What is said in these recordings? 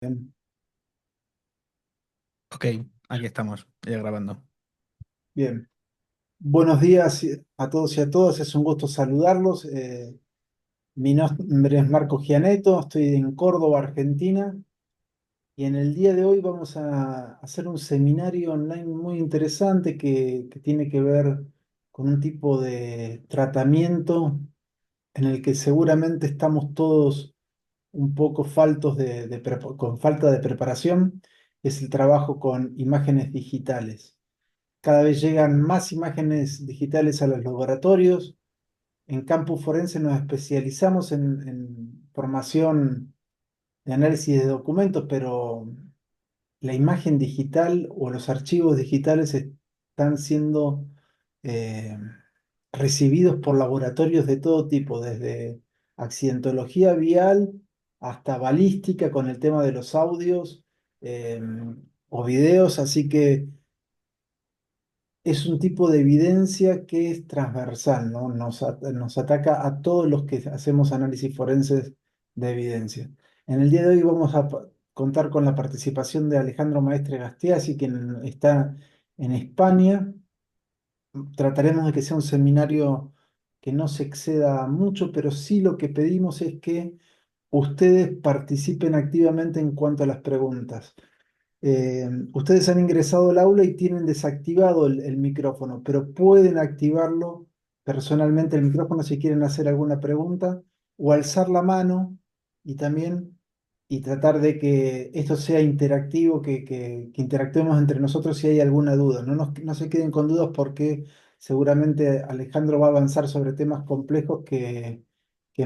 Bien, Ok, aquí estamos, ya grabando. bien. Buenos días a todos y a todas. Es un gusto saludarlos. Mi nombre es Marco Gianetto, estoy en Córdoba, Argentina, y en el día de hoy vamos a hacer un seminario online muy interesante que tiene que ver con un tipo de tratamiento en el que seguramente estamos todos un poco faltos con falta de preparación. Es el trabajo con imágenes digitales. Cada vez llegan más imágenes digitales a los laboratorios. En Campus Forense nos especializamos en formación de análisis de documentos, pero la imagen digital o los archivos digitales están siendo eh, recibidos por laboratorios de todo tipo, desde accidentología vial hasta balística con el tema de los audios eh, o videos, así que es un tipo de evidencia que es transversal, ¿no? Nos ataca a todos los que hacemos análisis forenses de evidencia. En el día de hoy vamos a contar con la participación de Alejandro Maestre Gastiasi, quien está en España. Trataremos de que sea un seminario que no se exceda mucho, pero sí lo que pedimos es que ustedes participen activamente en cuanto a las preguntas. Ustedes han ingresado al aula y tienen desactivado el micrófono, pero pueden activarlo personalmente el micrófono si quieren hacer alguna pregunta o alzar la mano y también y tratar de que esto sea interactivo, que interactuemos entre nosotros si hay alguna duda. No se queden con dudas porque seguramente Alejandro va a avanzar sobre temas complejos que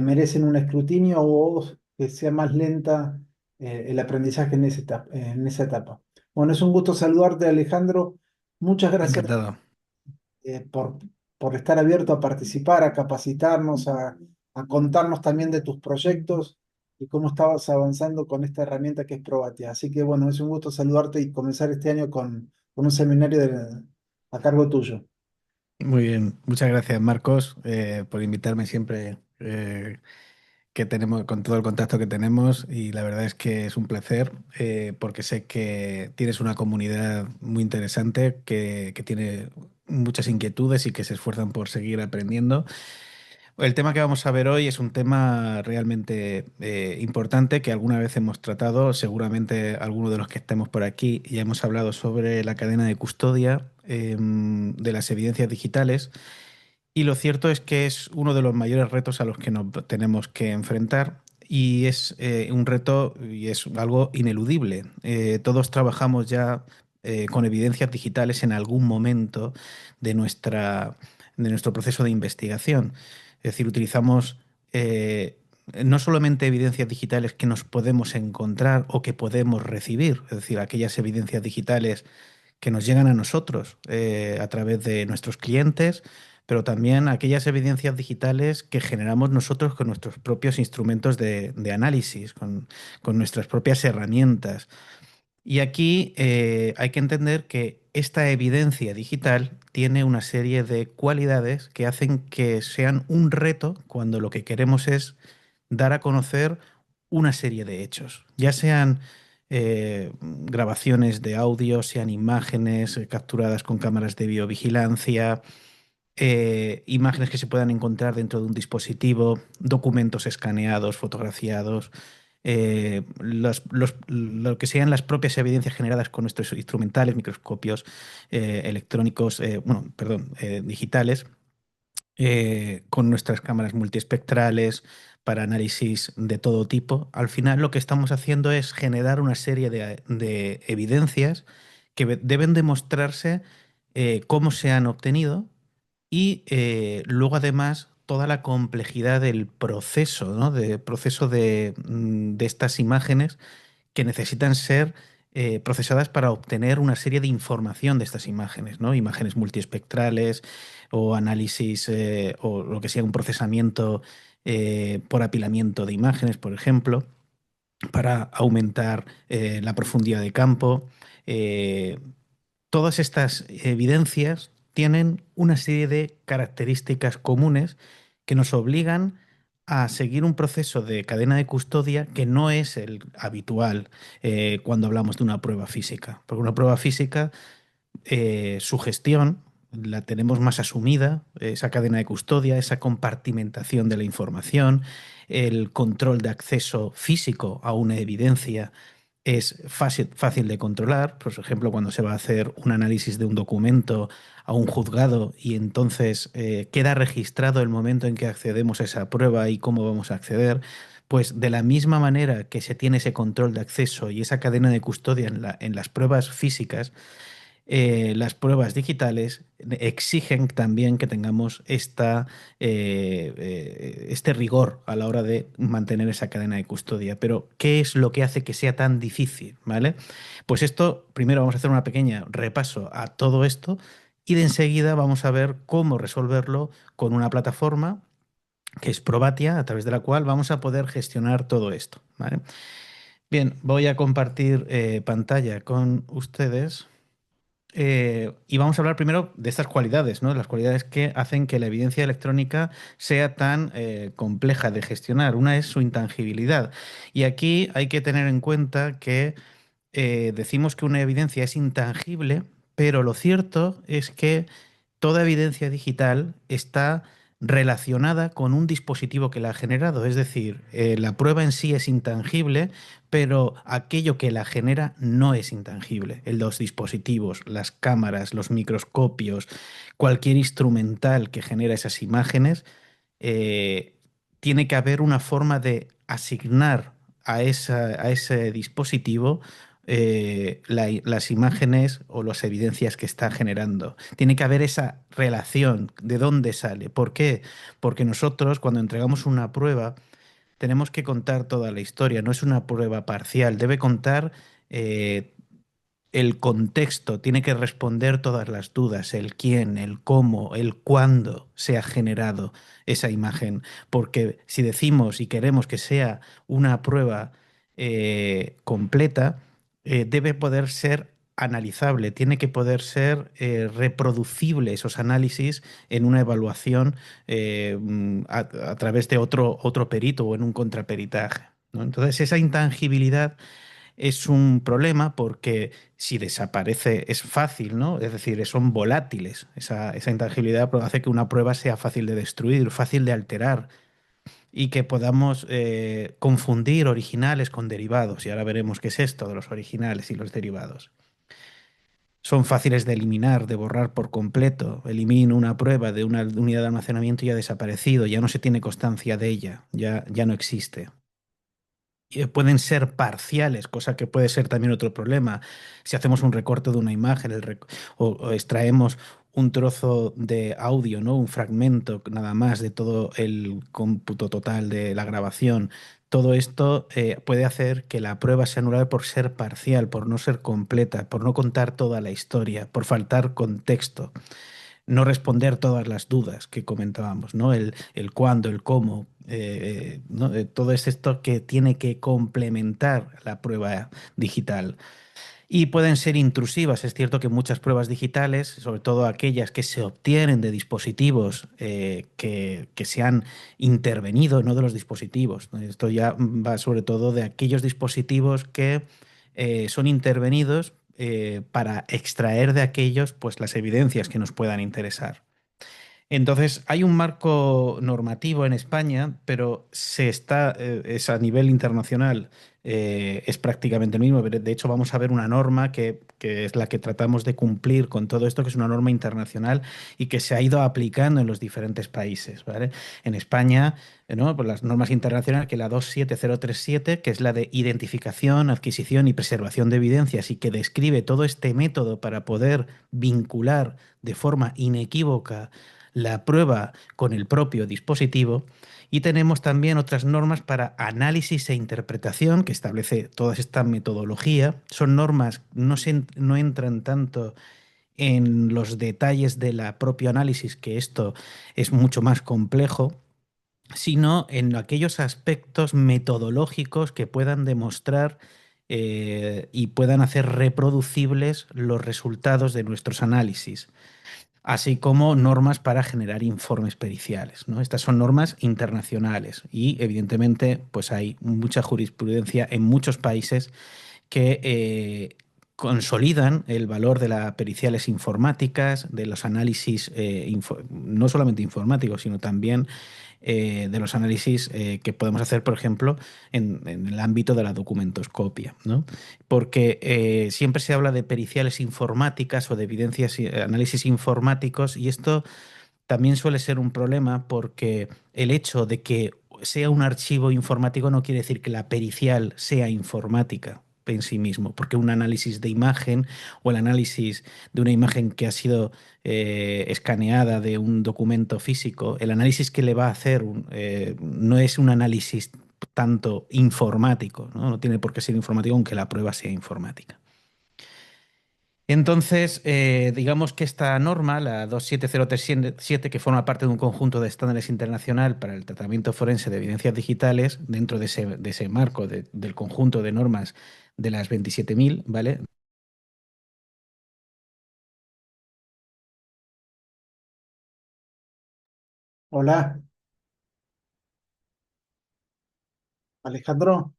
merecen un escrutinio o que sea más lenta el aprendizaje en esa etapa. Bueno, es un gusto saludarte, Alejandro. Muchas gracias Encantado. eh, por, por estar abierto a participar, a capacitarnos, a contarnos también de tus proyectos y cómo estabas avanzando con esta herramienta que es Probatia. Así que bueno, es un gusto saludarte y comenzar este año con un seminario a cargo tuyo. Muy bien, muchas gracias Marcos por invitarme siempre que tenemos con todo el contacto que tenemos y la verdad es que es un placer porque sé que tienes una comunidad muy interesante que tiene muchas inquietudes y que se esfuerzan por seguir aprendiendo. El tema que vamos a ver hoy es un tema realmente importante que alguna vez hemos tratado. Seguramente algunos de los que estemos por aquí ya hemos hablado sobre la cadena de custodia de las evidencias digitales. Y lo cierto es que es uno de los mayores retos a los que nos tenemos que enfrentar. Y es un reto y es algo ineludible. Todos trabajamos ya con evidencias digitales en algún momento de de nuestro proceso de investigación. Es decir, utilizamos no solamente evidencias digitales que nos podemos encontrar o que podemos recibir, es decir, aquellas evidencias digitales que nos llegan a nosotros a través de nuestros clientes, pero también aquellas evidencias digitales que generamos nosotros con nuestros propios instrumentos de análisis, con nuestras propias herramientas. Y aquí hay que entender que esta evidencia digital tiene una serie de cualidades que hacen que sean un reto cuando lo que queremos es dar a conocer una serie de hechos, ya sean grabaciones de audio, sean imágenes capturadas con cámaras de biovigilancia, imágenes que se puedan encontrar dentro de un dispositivo, documentos escaneados, fotografiados, lo que sean las propias evidencias generadas con nuestros instrumentales, microscopios electrónicos, bueno, perdón, digitales, con nuestras cámaras multiespectrales para análisis de todo tipo. Al final lo que estamos haciendo es generar una serie de evidencias que deben demostrarse cómo se han obtenido y luego además toda la complejidad del proceso, ¿no? De proceso de estas imágenes que necesitan ser procesadas para obtener una serie de información de estas imágenes, ¿no? Imágenes multiespectrales o análisis o lo que sea un procesamiento por apilamiento de imágenes, por ejemplo, para aumentar la profundidad de campo. Eh, Todas estas evidencias tienen una serie de características comunes que nos obligan a seguir un proceso de cadena de custodia que no es el habitual cuando hablamos de una prueba física. Porque una prueba física, su gestión la tenemos más asumida, esa cadena de custodia, esa compartimentación de la información, el control de acceso físico a una evidencia es fácil de controlar. Por ejemplo, cuando se va a hacer un análisis de un documento a un juzgado y entonces queda registrado el momento en que accedemos a esa prueba y cómo vamos a acceder, pues de la misma manera que se tiene ese control de acceso y esa cadena de custodia en las pruebas físicas, las pruebas digitales exigen también que tengamos este rigor a la hora de mantener esa cadena de custodia. Pero, ¿qué es lo que hace que sea tan difícil? ¿Vale? Pues esto, primero vamos a hacer una pequeña repaso a todo esto y de enseguida vamos a ver cómo resolverlo con una plataforma que es Probatia, a través de la cual vamos a poder gestionar todo esto. ¿Vale? Bien, voy a compartir pantalla con ustedes. Y vamos a hablar primero de estas cualidades, ¿no? Las cualidades que hacen que la evidencia electrónica sea tan compleja de gestionar. Una es su intangibilidad. Y aquí hay que tener en cuenta que decimos que una evidencia es intangible, pero lo cierto es que toda evidencia digital está relacionada con un dispositivo que la ha generado. Es decir, la prueba en sí es intangible, pero aquello que la genera no es intangible. Los dispositivos, las cámaras, los microscopios, cualquier instrumental que genera esas imágenes, eh, tiene que haber una forma de asignar a ese dispositivo las imágenes o las evidencias que está generando. Tiene que haber esa relación de dónde sale. ¿Por qué? Porque nosotros cuando entregamos una prueba tenemos que contar toda la historia, no es una prueba parcial, debe contar eh, el contexto, tiene que responder todas las dudas, el quién, el cómo, el cuándo se ha generado esa imagen. Porque si decimos y queremos que sea una prueba completa, debe poder ser analizable, tiene que poder ser reproducible esos análisis en una evaluación a través de otro perito o en un contraperitaje, ¿no? Entonces, esa intangibilidad es un problema porque si desaparece es fácil, ¿no? Es decir, son volátiles. Esa intangibilidad hace que una prueba sea fácil de destruir, fácil de alterar y que podamos confundir originales con derivados. Y ahora veremos qué es esto de los originales y los derivados. Son fáciles de eliminar, de borrar por completo. Elimino una prueba de una unidad de almacenamiento y ya ha desaparecido, ya no se tiene constancia de ella, ya no existe. Pueden ser parciales, cosa que puede ser también otro problema. Si hacemos un recorte de una imagen o extraemos un trozo de audio, ¿no? Un fragmento nada más de todo el cómputo total de la grabación, todo esto puede hacer que la prueba sea anulada por ser parcial, por no ser completa, por no contar toda la historia, por faltar contexto, no responder todas las dudas que comentábamos, ¿no? El cuándo, el cómo, ¿no? Todo es esto que tiene que complementar la prueba digital. Y pueden ser intrusivas. Es cierto que muchas pruebas digitales, sobre todo aquellas que se obtienen de dispositivos que se han intervenido, no de los dispositivos, ¿no? Esto ya va sobre todo de aquellos dispositivos que son intervenidos para extraer de aquellos pues, las evidencias que nos puedan interesar. Entonces, hay un marco normativo en España, pero es a nivel internacional, es prácticamente el mismo. De hecho, vamos a ver una norma que es la que tratamos de cumplir con todo esto, que es una norma internacional y que se ha ido aplicando en los diferentes países, ¿vale? En España, ¿no? Pues las normas internacionales, que la 27037, que es la de identificación, adquisición y preservación de evidencias y que describe todo este método para poder vincular de forma inequívoca la prueba con el propio dispositivo. Y tenemos también otras normas para análisis e interpretación que establece toda esta metodología. Son normas, no entran tanto en los detalles de la propio análisis, que esto es mucho más complejo, sino en aquellos aspectos metodológicos que puedan demostrar y puedan hacer reproducibles los resultados de nuestros análisis. así como normas para generar informes periciales, ¿no? Estas son normas internacionales y evidentemente pues hay mucha jurisprudencia en muchos países que consolidan el valor de las periciales informáticas, de los análisis, no solamente informáticos, sino también de los análisis que podemos hacer, por ejemplo, en el ámbito de la documentoscopia, ¿no? Porque siempre se habla de periciales informáticas o de evidencias, análisis informáticos, y esto también suele ser un problema porque el hecho de que sea un archivo informático no quiere decir que la pericial sea informática en sí mismo, porque un análisis de imagen o el análisis de una imagen que ha sido escaneada de un documento físico, el análisis que le va a hacer no es un análisis tanto informático, ¿no? No tiene por qué ser informático aunque la prueba sea informática. Entonces, digamos que esta norma, la 27037, que forma parte de un conjunto de estándares internacional para el tratamiento forense de evidencias digitales, dentro de ese marco del conjunto de normas de las 27.000, ¿vale? Hola, Alejandro.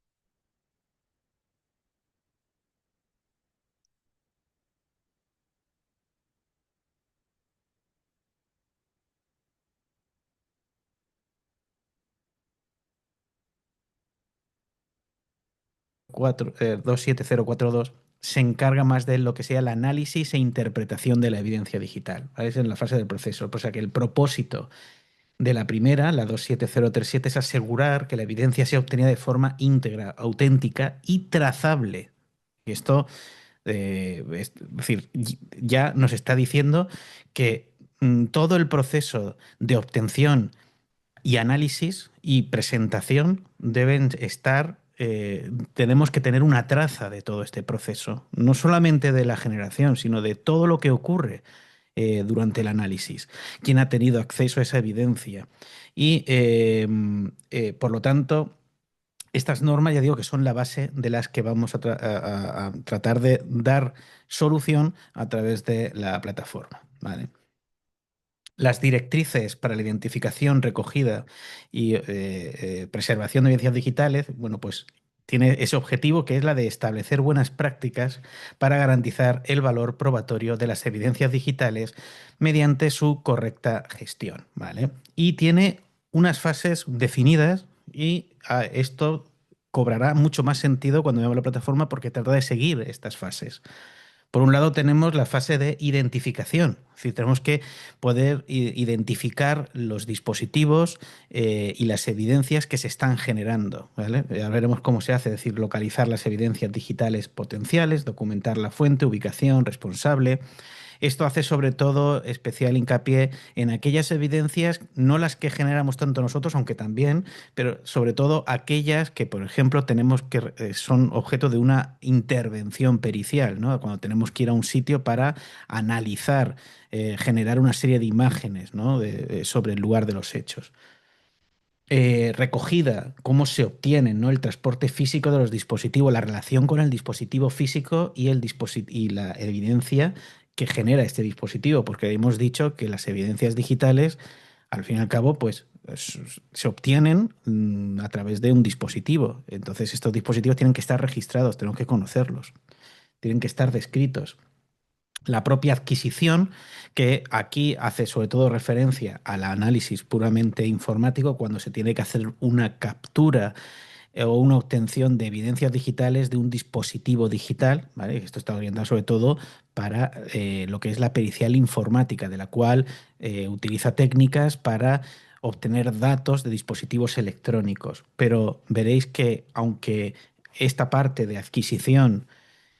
27042 se encarga más de lo que sea el análisis e interpretación de la evidencia digital, ¿vale? Es en la fase del proceso. O sea que el propósito de la primera, la 27037, es asegurar que la evidencia sea obtenida de forma íntegra, auténtica y trazable. Y esto, es decir, ya nos está diciendo que todo el proceso de obtención y análisis y presentación deben estar, tenemos que tener una traza de todo este proceso, no solamente de la generación, sino de todo lo que ocurre durante el análisis, quién ha tenido acceso a esa evidencia. Y por lo tanto, estas normas ya digo que son la base de las que vamos a tratar de dar solución a través de la plataforma. ¿Vale? Las directrices para la identificación, recogida y preservación de evidencias digitales, bueno, pues tiene ese objetivo que es la de establecer buenas prácticas para garantizar el valor probatorio de las evidencias digitales mediante su correcta gestión, ¿vale? Y tiene unas fases definidas y esto cobrará mucho más sentido cuando veamos la plataforma porque trata de seguir estas fases. Por un lado tenemos la fase de identificación, es decir, tenemos que poder identificar los dispositivos y las evidencias que se están generando, ¿vale? Ya veremos cómo se hace, es decir, localizar las evidencias digitales potenciales, documentar la fuente, ubicación, responsable. Esto hace sobre todo especial hincapié en aquellas evidencias, no las que generamos tanto nosotros, aunque también, pero sobre todo aquellas que, por ejemplo, tenemos que son objeto de una intervención pericial, ¿no? Cuando tenemos que ir a un sitio para analizar, generar una serie de imágenes, ¿no? Sobre el lugar de los hechos. Recogida, cómo se obtienen, ¿no? El transporte físico de los dispositivos, la relación con el dispositivo físico y, y la evidencia que genera este dispositivo, porque hemos dicho que las evidencias digitales, al fin y al cabo, pues se obtienen a través de un dispositivo. Entonces, estos dispositivos tienen que estar registrados, tenemos que conocerlos, tienen que estar descritos. La propia adquisición, que aquí hace sobre todo referencia al análisis puramente informático, cuando se tiene que hacer una captura o una obtención de evidencias digitales de un dispositivo digital, ¿vale? Esto está orientado sobre todo para lo que es la pericial informática, de la cual utiliza técnicas para obtener datos de dispositivos electrónicos. Pero veréis que aunque esta parte de adquisición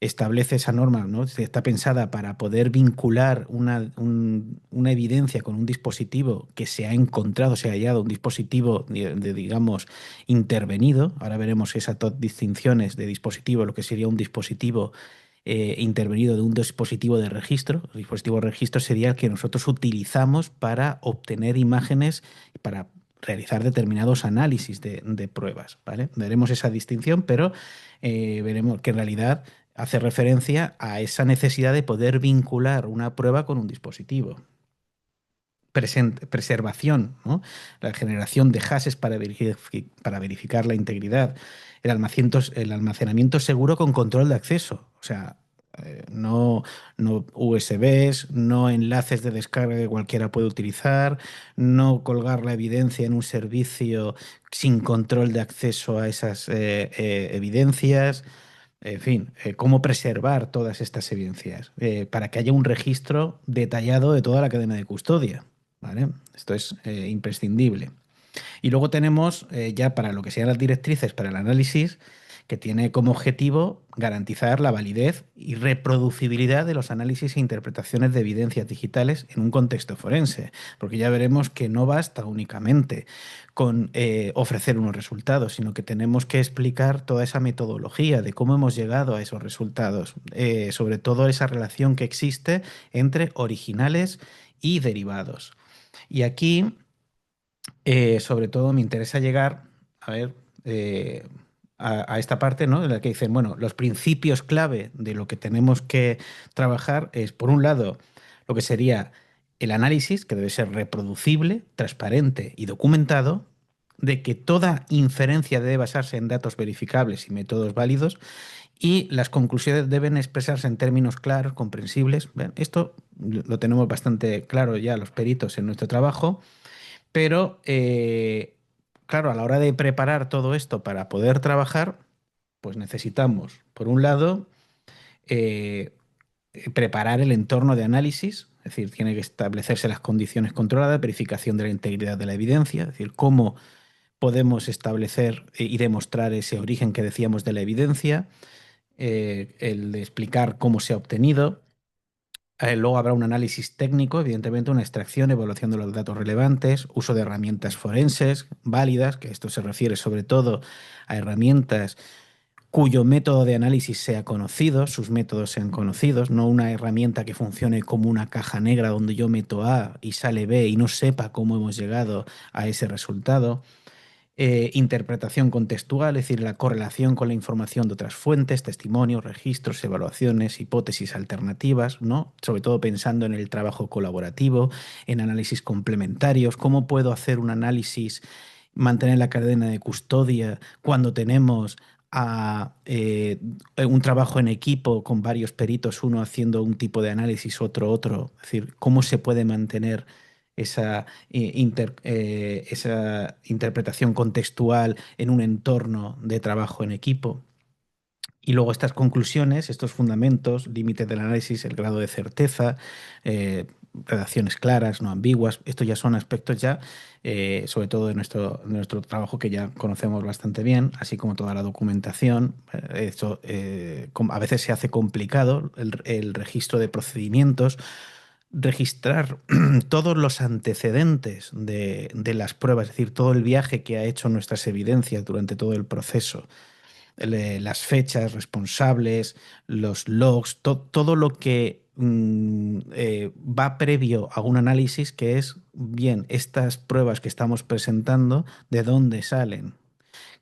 establece esa norma, ¿no? Está pensada para poder vincular una evidencia con un dispositivo que se ha encontrado, se ha hallado, un dispositivo, digamos, intervenido. Ahora veremos esas dos distinciones de dispositivo, lo que sería un dispositivo intervenido de un dispositivo de registro. El dispositivo de registro sería el que nosotros utilizamos para obtener imágenes, para realizar determinados análisis de pruebas, ¿vale? Veremos esa distinción, pero veremos que en realidad hace referencia a esa necesidad de poder vincular una prueba con un dispositivo. preservación, ¿no? La generación de hashes para verificar la integridad, el almacenamiento seguro con control de acceso, o sea, no, no USBs, no enlaces de descarga que cualquiera puede utilizar, no colgar la evidencia en un servicio sin control de acceso a esas evidencias. En fin, cómo preservar todas estas evidencias para que haya un registro detallado de toda la cadena de custodia. ¿Vale? Esto es imprescindible. Y luego tenemos ya para lo que sean las directrices para el análisis, que tiene como objetivo garantizar la validez y reproducibilidad de los análisis e interpretaciones de evidencias digitales en un contexto forense, porque ya veremos que no basta únicamente con ofrecer unos resultados, sino que tenemos que explicar toda esa metodología de cómo hemos llegado a esos resultados, sobre todo esa relación que existe entre originales y derivados. Y aquí sobre todo me interesa llegar, a ver, a esta parte, ¿no? En la que dicen, bueno, los principios clave de lo que tenemos que trabajar es, por un lado, lo que sería el análisis, que debe ser reproducible, transparente y documentado, de que toda inferencia debe basarse en datos verificables y métodos válidos, y las conclusiones deben expresarse en términos claros, comprensibles. Bien, esto lo tenemos bastante claro ya los peritos en nuestro trabajo. Pero, claro, a la hora de preparar todo esto para poder trabajar, pues necesitamos, por un lado, eh, preparar el entorno de análisis, es decir, tiene que establecerse las condiciones controladas, verificación de la integridad de la evidencia, es decir, cómo podemos establecer y demostrar ese origen que decíamos de la evidencia, el de explicar cómo se ha obtenido. Luego habrá un análisis técnico, evidentemente una extracción, evaluación de los datos relevantes, uso de herramientas forenses válidas, que esto se refiere sobre todo a herramientas cuyo método de análisis sea conocido, sus métodos sean conocidos, no una herramienta que funcione como una caja negra donde yo meto A y sale B y no sepa cómo hemos llegado a ese resultado. Interpretación contextual, es decir, la correlación con la información de otras fuentes, testimonios, registros, evaluaciones, hipótesis alternativas, ¿no? Sobre todo pensando en el trabajo colaborativo, en análisis complementarios, cómo puedo hacer un análisis, mantener la cadena de custodia cuando tenemos un trabajo en equipo con varios peritos, uno haciendo un tipo de análisis, otro, es decir, cómo se puede mantener esa interpretación contextual en un entorno de trabajo en equipo. Y luego estas conclusiones, estos fundamentos, límites del análisis, el grado de certeza, redacciones claras, no ambiguas, estos ya son aspectos ya, sobre todo de nuestro trabajo que ya conocemos bastante bien, así como toda la documentación. Esto a veces se hace complicado, el registro de procedimientos, registrar todos los antecedentes de las pruebas, es decir, todo el viaje que ha hecho nuestras evidencias durante todo el proceso, las fechas, responsables, los logs, todo lo que va previo a un análisis, que es, bien, estas pruebas que estamos presentando, ¿de dónde salen?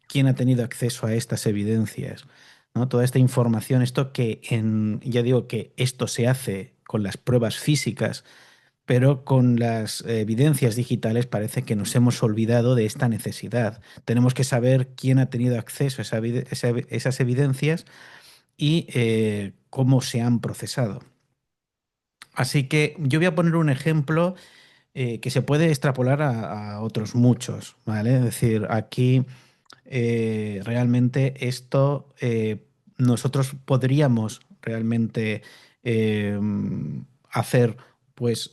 ¿Quién ha tenido acceso a estas evidencias? ¿No? Toda esta información, ya digo que esto se hace con las pruebas físicas, pero con las evidencias digitales parece que nos hemos olvidado de esta necesidad. Tenemos que saber quién ha tenido acceso a esas evidencias y cómo se han procesado. Así que yo voy a poner un ejemplo que se puede extrapolar a otros muchos, ¿vale? Es decir, aquí realmente esto nosotros podríamos realmente eh, hacer pues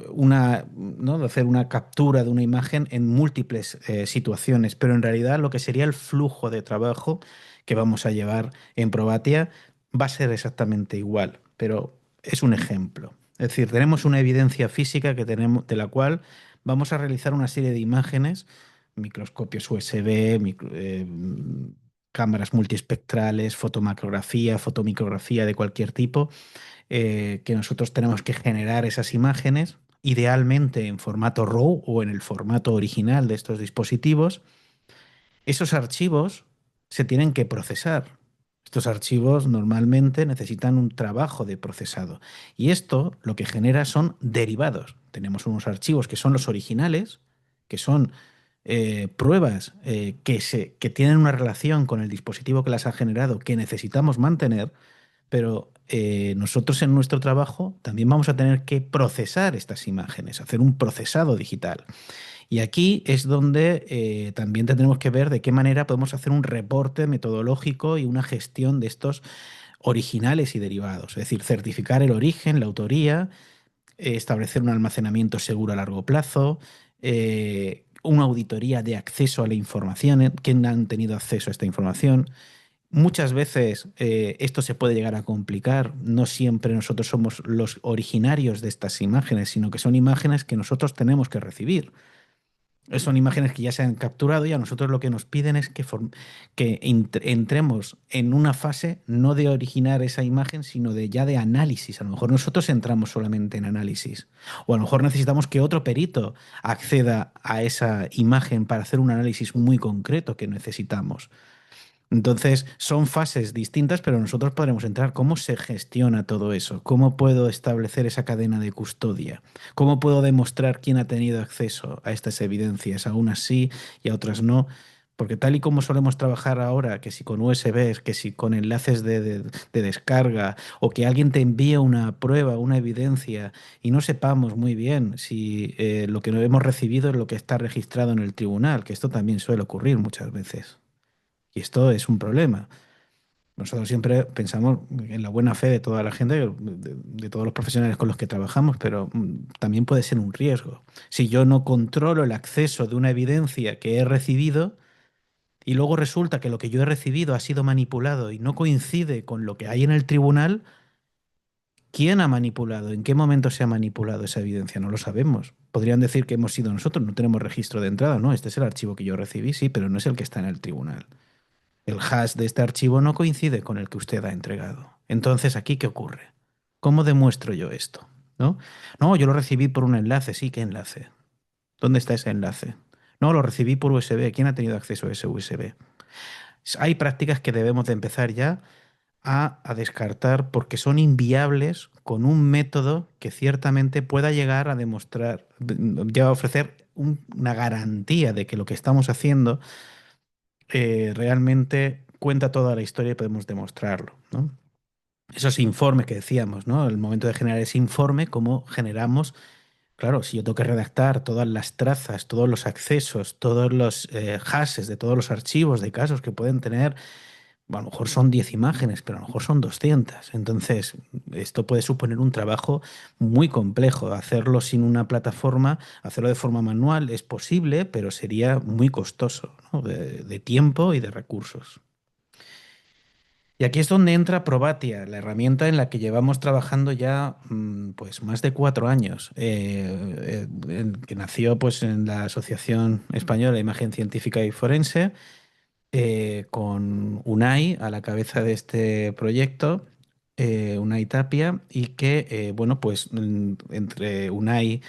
¿no? hacer una captura de una imagen en múltiples situaciones, pero en realidad lo que sería el flujo de trabajo que vamos a llevar en Probatia va a ser exactamente igual, pero es un ejemplo. Es decir, tenemos una evidencia física de la cual vamos a realizar una serie de imágenes, microscopios USB, cámaras multiespectrales, fotomacrografía, fotomicrografía de cualquier tipo, que nosotros tenemos que generar esas imágenes, idealmente en formato RAW o en el formato original de estos dispositivos. Esos archivos se tienen que procesar. Estos archivos normalmente necesitan un trabajo de procesado y esto lo que genera son derivados. Tenemos unos archivos que son los originales, que son pruebas que tienen una relación con el dispositivo que las ha generado, que necesitamos mantener, pero nosotros en nuestro trabajo también vamos a tener que procesar estas imágenes, hacer un procesado digital. Y aquí es donde también tendremos que ver de qué manera podemos hacer un reporte metodológico y una gestión de estos originales y derivados, es decir, certificar el origen, la autoría, establecer un almacenamiento seguro a largo plazo, una auditoría de acceso a la información, quién han tenido acceso a esta información. Muchas veces esto se puede llegar a complicar. No siempre nosotros somos los originarios de estas imágenes, sino que son imágenes que nosotros tenemos que recibir. Son imágenes que ya se han capturado y a nosotros lo que nos piden es que entremos en una fase no de originar esa imagen, sino de ya de análisis. A lo mejor nosotros entramos solamente en análisis. O a lo mejor necesitamos que otro perito acceda a esa imagen para hacer un análisis muy concreto que necesitamos. Entonces, son fases distintas, pero nosotros podremos entrar. ¿Cómo se gestiona todo eso? ¿Cómo puedo establecer esa cadena de custodia? ¿Cómo puedo demostrar quién ha tenido acceso a estas evidencias, a unas sí y a otras no? Porque tal y como solemos trabajar ahora, que si con USBs, que si con enlaces de descarga, o que alguien te envíe una prueba, una evidencia, y no sepamos muy bien si lo que no hemos recibido es lo que está registrado en el tribunal, que esto también suele ocurrir muchas veces. Y esto es un problema. Nosotros siempre pensamos en la buena fe de toda la gente, de todos los profesionales con los que trabajamos, pero también puede ser un riesgo. Si yo no controlo el acceso de una evidencia que he recibido y luego resulta que lo que yo he recibido ha sido manipulado y no coincide con lo que hay en el tribunal, ¿quién ha manipulado? ¿En qué momento se ha manipulado esa evidencia? No lo sabemos. Podrían decir que hemos sido nosotros, no tenemos registro de entrada, no, este es el archivo que yo recibí, sí, pero no es el que está en el tribunal. El hash de este archivo no coincide con el que usted ha entregado. Entonces, ¿aquí qué ocurre? ¿Cómo demuestro yo esto? ¿No? No, yo lo recibí por un enlace. Sí, ¿qué enlace? ¿Dónde está ese enlace? No, lo recibí por USB. ¿Quién ha tenido acceso a ese USB? Hay prácticas que debemos de empezar ya a descartar porque son inviables con un método que ciertamente pueda llegar a demostrar, ya a ofrecer una garantía de que lo que estamos haciendo realmente cuenta toda la historia y podemos demostrarlo, ¿no? Esos informes que decíamos, ¿no? El momento de generar ese informe, cómo generamos, claro, si yo tengo que redactar todas las trazas, todos los accesos, todos los hashes de todos los archivos de casos que pueden tener, bueno, a lo mejor son 10 imágenes, pero a lo mejor son 200. Entonces, esto puede suponer un trabajo muy complejo. Hacerlo sin una plataforma, hacerlo de forma manual es posible, pero sería muy costoso, ¿no? De tiempo y de recursos. Y aquí es donde entra Probatia, la herramienta en la que llevamos trabajando ya pues más de 4 años, que nació pues en la Asociación Española de Imagen Científica y Forense, con Unai a la cabeza de este proyecto, Unai Tapia, y que, bueno, pues entre Unai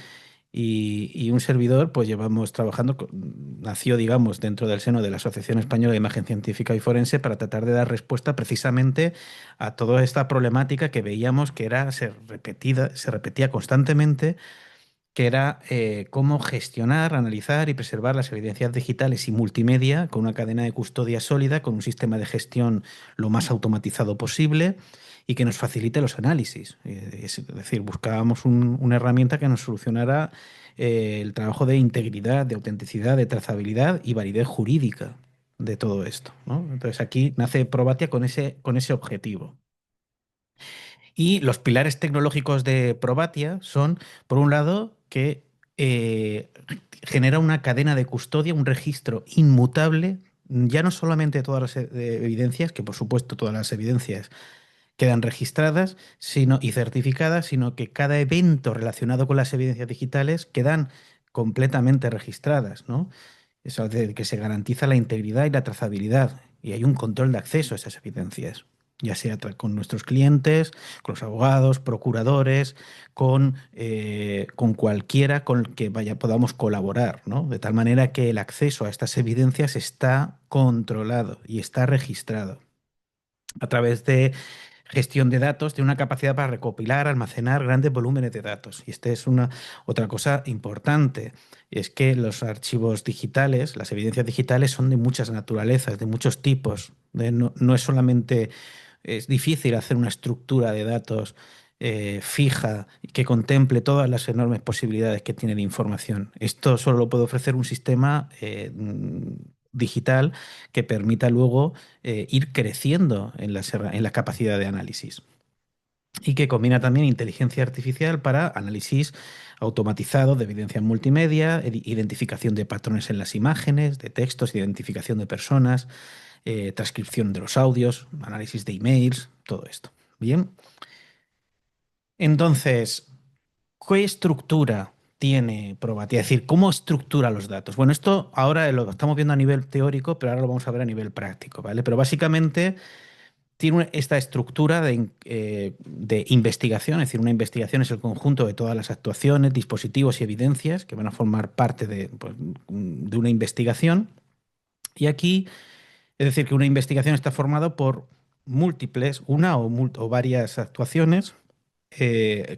y un servidor, pues llevamos trabajando, nació, digamos, dentro del seno de la Asociación Española de Imagen Científica y Forense para tratar de dar respuesta precisamente a toda esta problemática que veíamos que era, se repetía constantemente, que era cómo gestionar, analizar y preservar las evidencias digitales y multimedia con una cadena de custodia sólida, con un sistema de gestión lo más automatizado posible y que nos facilite los análisis. Es decir, buscábamos una herramienta que nos solucionara el trabajo de integridad, de autenticidad, de trazabilidad y validez jurídica de todo esto, ¿no? Entonces aquí nace Probatia con ese objetivo. Y los pilares tecnológicos de Probatia son, por un lado, que genera una cadena de custodia, un registro inmutable, ya no solamente de todas las evidencias, que por supuesto todas las evidencias quedan registradas y certificadas, sino que cada evento relacionado con las evidencias digitales quedan completamente registradas, ¿no? Eso de que se garantiza la integridad y la trazabilidad y hay un control de acceso a esas evidencias, ya sea con nuestros clientes, con los abogados, procuradores, con cualquiera con el que podamos colaborar, ¿no? De tal manera que el acceso a estas evidencias está controlado y está registrado. a través de gestión de datos, tiene una capacidad para recopilar, almacenar grandes volúmenes de datos. Y esta es una otra cosa importante, es que los archivos digitales, las evidencias digitales son de muchas naturalezas, de muchos tipos. No es solamente, es difícil hacer una estructura de datos fija que contemple todas las enormes posibilidades que tiene la información. Esto solo lo puede ofrecer un sistema digital que permita luego ir creciendo en en la capacidad de análisis y que combina también inteligencia artificial para análisis automatizado de evidencia multimedia, identificación de patrones en las imágenes, de textos, identificación de personas, transcripción de los audios, análisis de emails, todo esto. Bien, entonces, ¿qué estructura tiene Probatia? Es decir, ¿cómo estructura los datos? Bueno, esto ahora lo estamos viendo a nivel teórico, pero ahora lo vamos a ver a nivel práctico, ¿vale? Pero básicamente tiene esta estructura de investigación, es decir, una investigación es el conjunto de todas las actuaciones, dispositivos y evidencias que van a formar parte pues, de una investigación. Y aquí, es decir, que una investigación está formada por múltiples, una o varias actuaciones.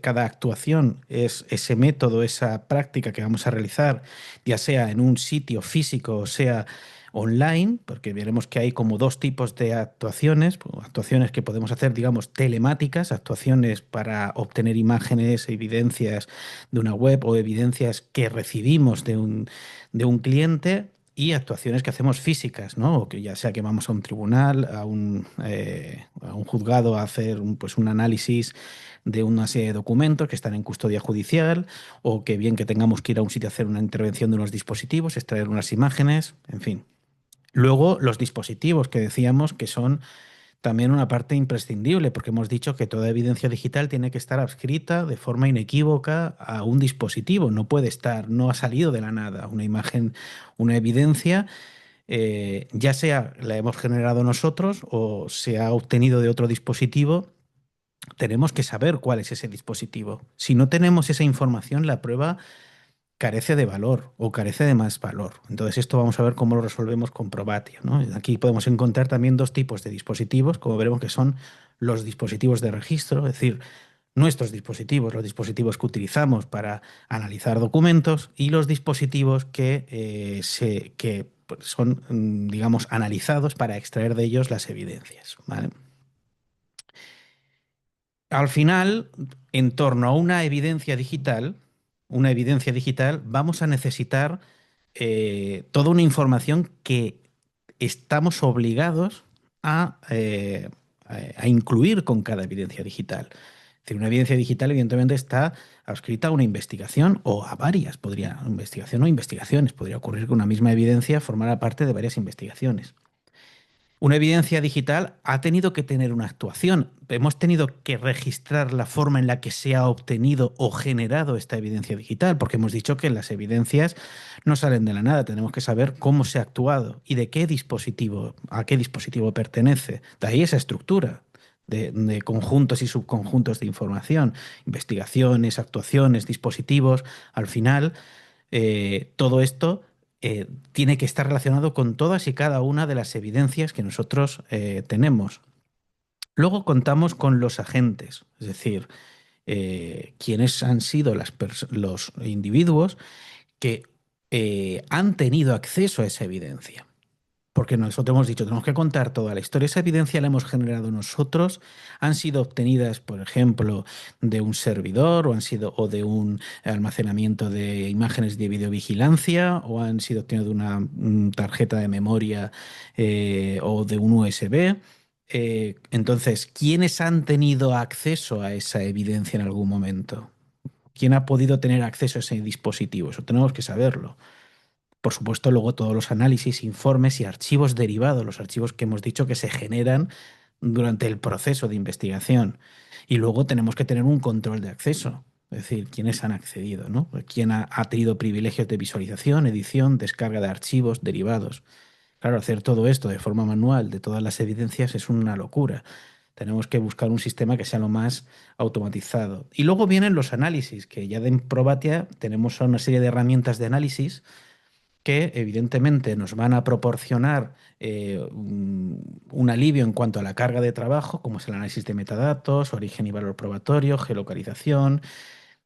Cada actuación es ese método, esa práctica que vamos a realizar, ya sea en un sitio físico o sea online, porque veremos que hay como dos tipos de actuaciones, pues, actuaciones que podemos hacer, digamos, telemáticas, actuaciones para obtener imágenes, evidencias de una web o evidencias que recibimos de un cliente. Y actuaciones que hacemos físicas, ¿no? O que ya sea que vamos a un tribunal, a un juzgado a hacer pues un análisis de una serie de documentos que están en custodia judicial, o que bien que tengamos que ir a un sitio a hacer una intervención de unos dispositivos, extraer unas imágenes, en fin. Luego, los dispositivos que decíamos que son también una parte imprescindible, porque hemos dicho que toda evidencia digital tiene que estar adscrita de forma inequívoca a un dispositivo. No puede estar, no ha salido de la nada. Una imagen, una evidencia, ya sea la hemos generado nosotros o se ha obtenido de otro dispositivo, tenemos que saber cuál es ese dispositivo. Si no tenemos esa información, la prueba carece de valor o carece de más valor. Entonces esto vamos a ver cómo lo resolvemos con Probatia, ¿no? Aquí podemos encontrar también dos tipos de dispositivos, como veremos que son los dispositivos de registro, es decir, nuestros dispositivos, los dispositivos que utilizamos para analizar documentos y los dispositivos que pues, son, digamos, analizados para extraer de ellos las evidencias, ¿vale? Al final, en torno a una evidencia digital, vamos a necesitar toda una información que estamos obligados a incluir con cada evidencia digital. Es decir, una evidencia digital, evidentemente, está adscrita a una investigación o a varias, investigación o investigaciones. Podría ocurrir que una misma evidencia formara parte de varias investigaciones. Una evidencia digital ha tenido que tener una actuación. Hemos tenido que registrar la forma en la que se ha obtenido o generado esta evidencia digital, porque hemos dicho que las evidencias no salen de la nada. Tenemos que saber cómo se ha actuado y de qué dispositivo, a qué dispositivo pertenece. De ahí esa estructura de conjuntos y subconjuntos de información, investigaciones, actuaciones, dispositivos. Al final, todo esto tiene que estar relacionado con todas y cada una de las evidencias que nosotros tenemos. Luego contamos con los agentes, es decir, quiénes han sido los individuos que han tenido acceso a esa evidencia. Porque nosotros hemos dicho, tenemos que contar toda la historia. Esa evidencia la hemos generado nosotros, han sido obtenidas, por ejemplo, de un servidor o de un almacenamiento de imágenes de videovigilancia o han sido obtenidas de una tarjeta de memoria o de un USB. Entonces, ¿quiénes han tenido acceso a esa evidencia en algún momento? ¿Quién ha podido tener acceso a ese dispositivo? Eso tenemos que saberlo. Por supuesto, luego todos los análisis, informes y archivos derivados, los archivos que hemos dicho que se generan durante el proceso de investigación. Y luego tenemos que tener un control de acceso, es decir, quiénes han accedido, ¿no? ¿Quién ha tenido privilegios de visualización, edición, descarga de archivos derivados? Claro, hacer todo esto de forma manual, de todas las evidencias, es una locura. Tenemos que buscar un sistema que sea lo más automatizado. Y luego vienen los análisis, que ya de Probatia tenemos una serie de herramientas de análisis que evidentemente nos van a proporcionar un alivio en cuanto a la carga de trabajo, como es el análisis de metadatos, origen y valor probatorio, geolocalización,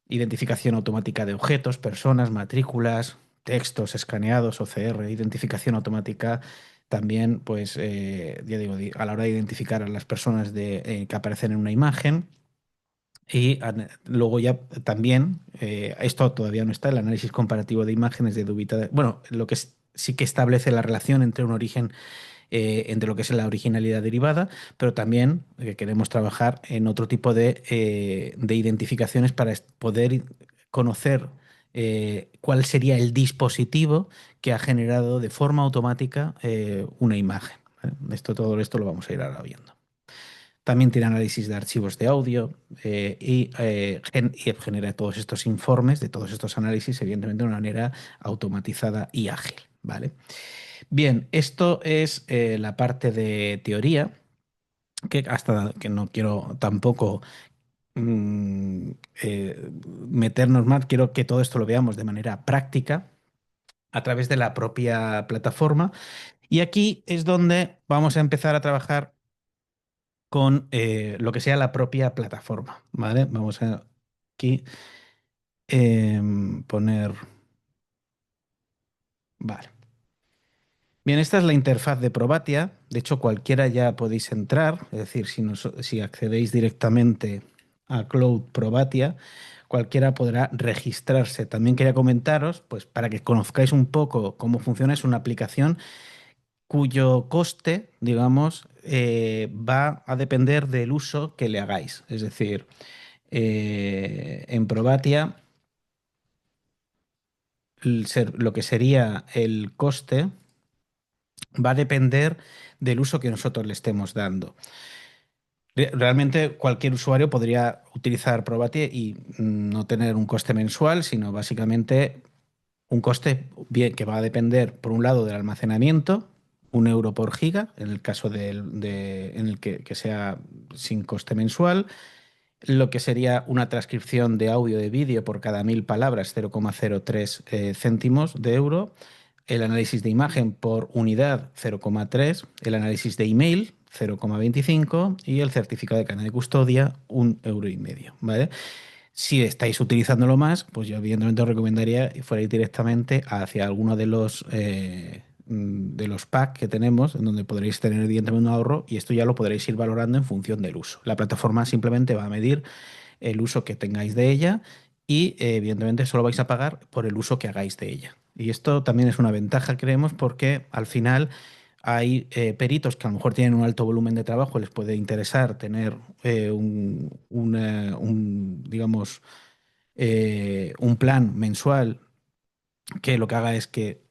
identificación automática de objetos, personas, matrículas, textos escaneados, OCR, identificación automática también, pues, ya digo, a la hora de identificar a las personas que aparecen en una imagen. Y luego ya también, esto todavía no está, el análisis comparativo de imágenes de dubitadas. Bueno, lo que sí que establece la relación entre un origen, entre lo que es la originalidad derivada, pero también queremos trabajar en otro tipo de identificaciones para poder conocer cuál sería el dispositivo que ha generado de forma automática una imagen. ¿Vale? Todo esto lo vamos a ir ahora viendo. También tiene análisis de archivos de audio y genera todos estos informes de todos estos análisis, evidentemente de una manera automatizada y ágil. ¿Vale? Bien, esto es la parte de teoría, que hasta que no quiero tampoco mm, meternos más, quiero que todo esto lo veamos de manera práctica a través de la propia plataforma. Y aquí es donde vamos a empezar a trabajar con lo que sea la propia plataforma, ¿vale? Vamos a aquí poner, vale. Bien, esta es la interfaz de Probatia. De hecho, cualquiera ya podéis entrar, es decir, si accedéis directamente a Cloud Probatia, cualquiera podrá registrarse. También quería comentaros, pues para que conozcáis un poco cómo funciona, es una aplicación cuyo coste, digamos, va a depender del uso que le hagáis. Es decir, en Probatia, lo que sería el coste va a depender del uso que nosotros le estemos dando. Realmente cualquier usuario podría utilizar Probatia y no tener un coste mensual, sino básicamente un coste bien, que va a depender, por un lado, del almacenamiento, 1 euro por giga, en el caso en el que sea sin coste mensual, lo que sería una transcripción de audio de vídeo por cada 1.000 palabras, 0,03 céntimos de euro, el análisis de imagen por unidad 0,3, el análisis de email 0,25 y el certificado de cadena de custodia 1,5 euros, ¿vale? Si estáis utilizándolo más, pues yo evidentemente os recomendaría que fuerais directamente hacia alguno de los packs que tenemos, en donde podréis tener evidentemente un ahorro y esto ya lo podréis ir valorando en función del uso. La plataforma simplemente va a medir el uso que tengáis de ella y evidentemente solo vais a pagar por el uso que hagáis de ella. Y esto también es una ventaja, creemos, porque al final hay peritos que a lo mejor tienen un alto volumen de trabajo, les puede interesar tener digamos, un plan mensual que lo que haga es que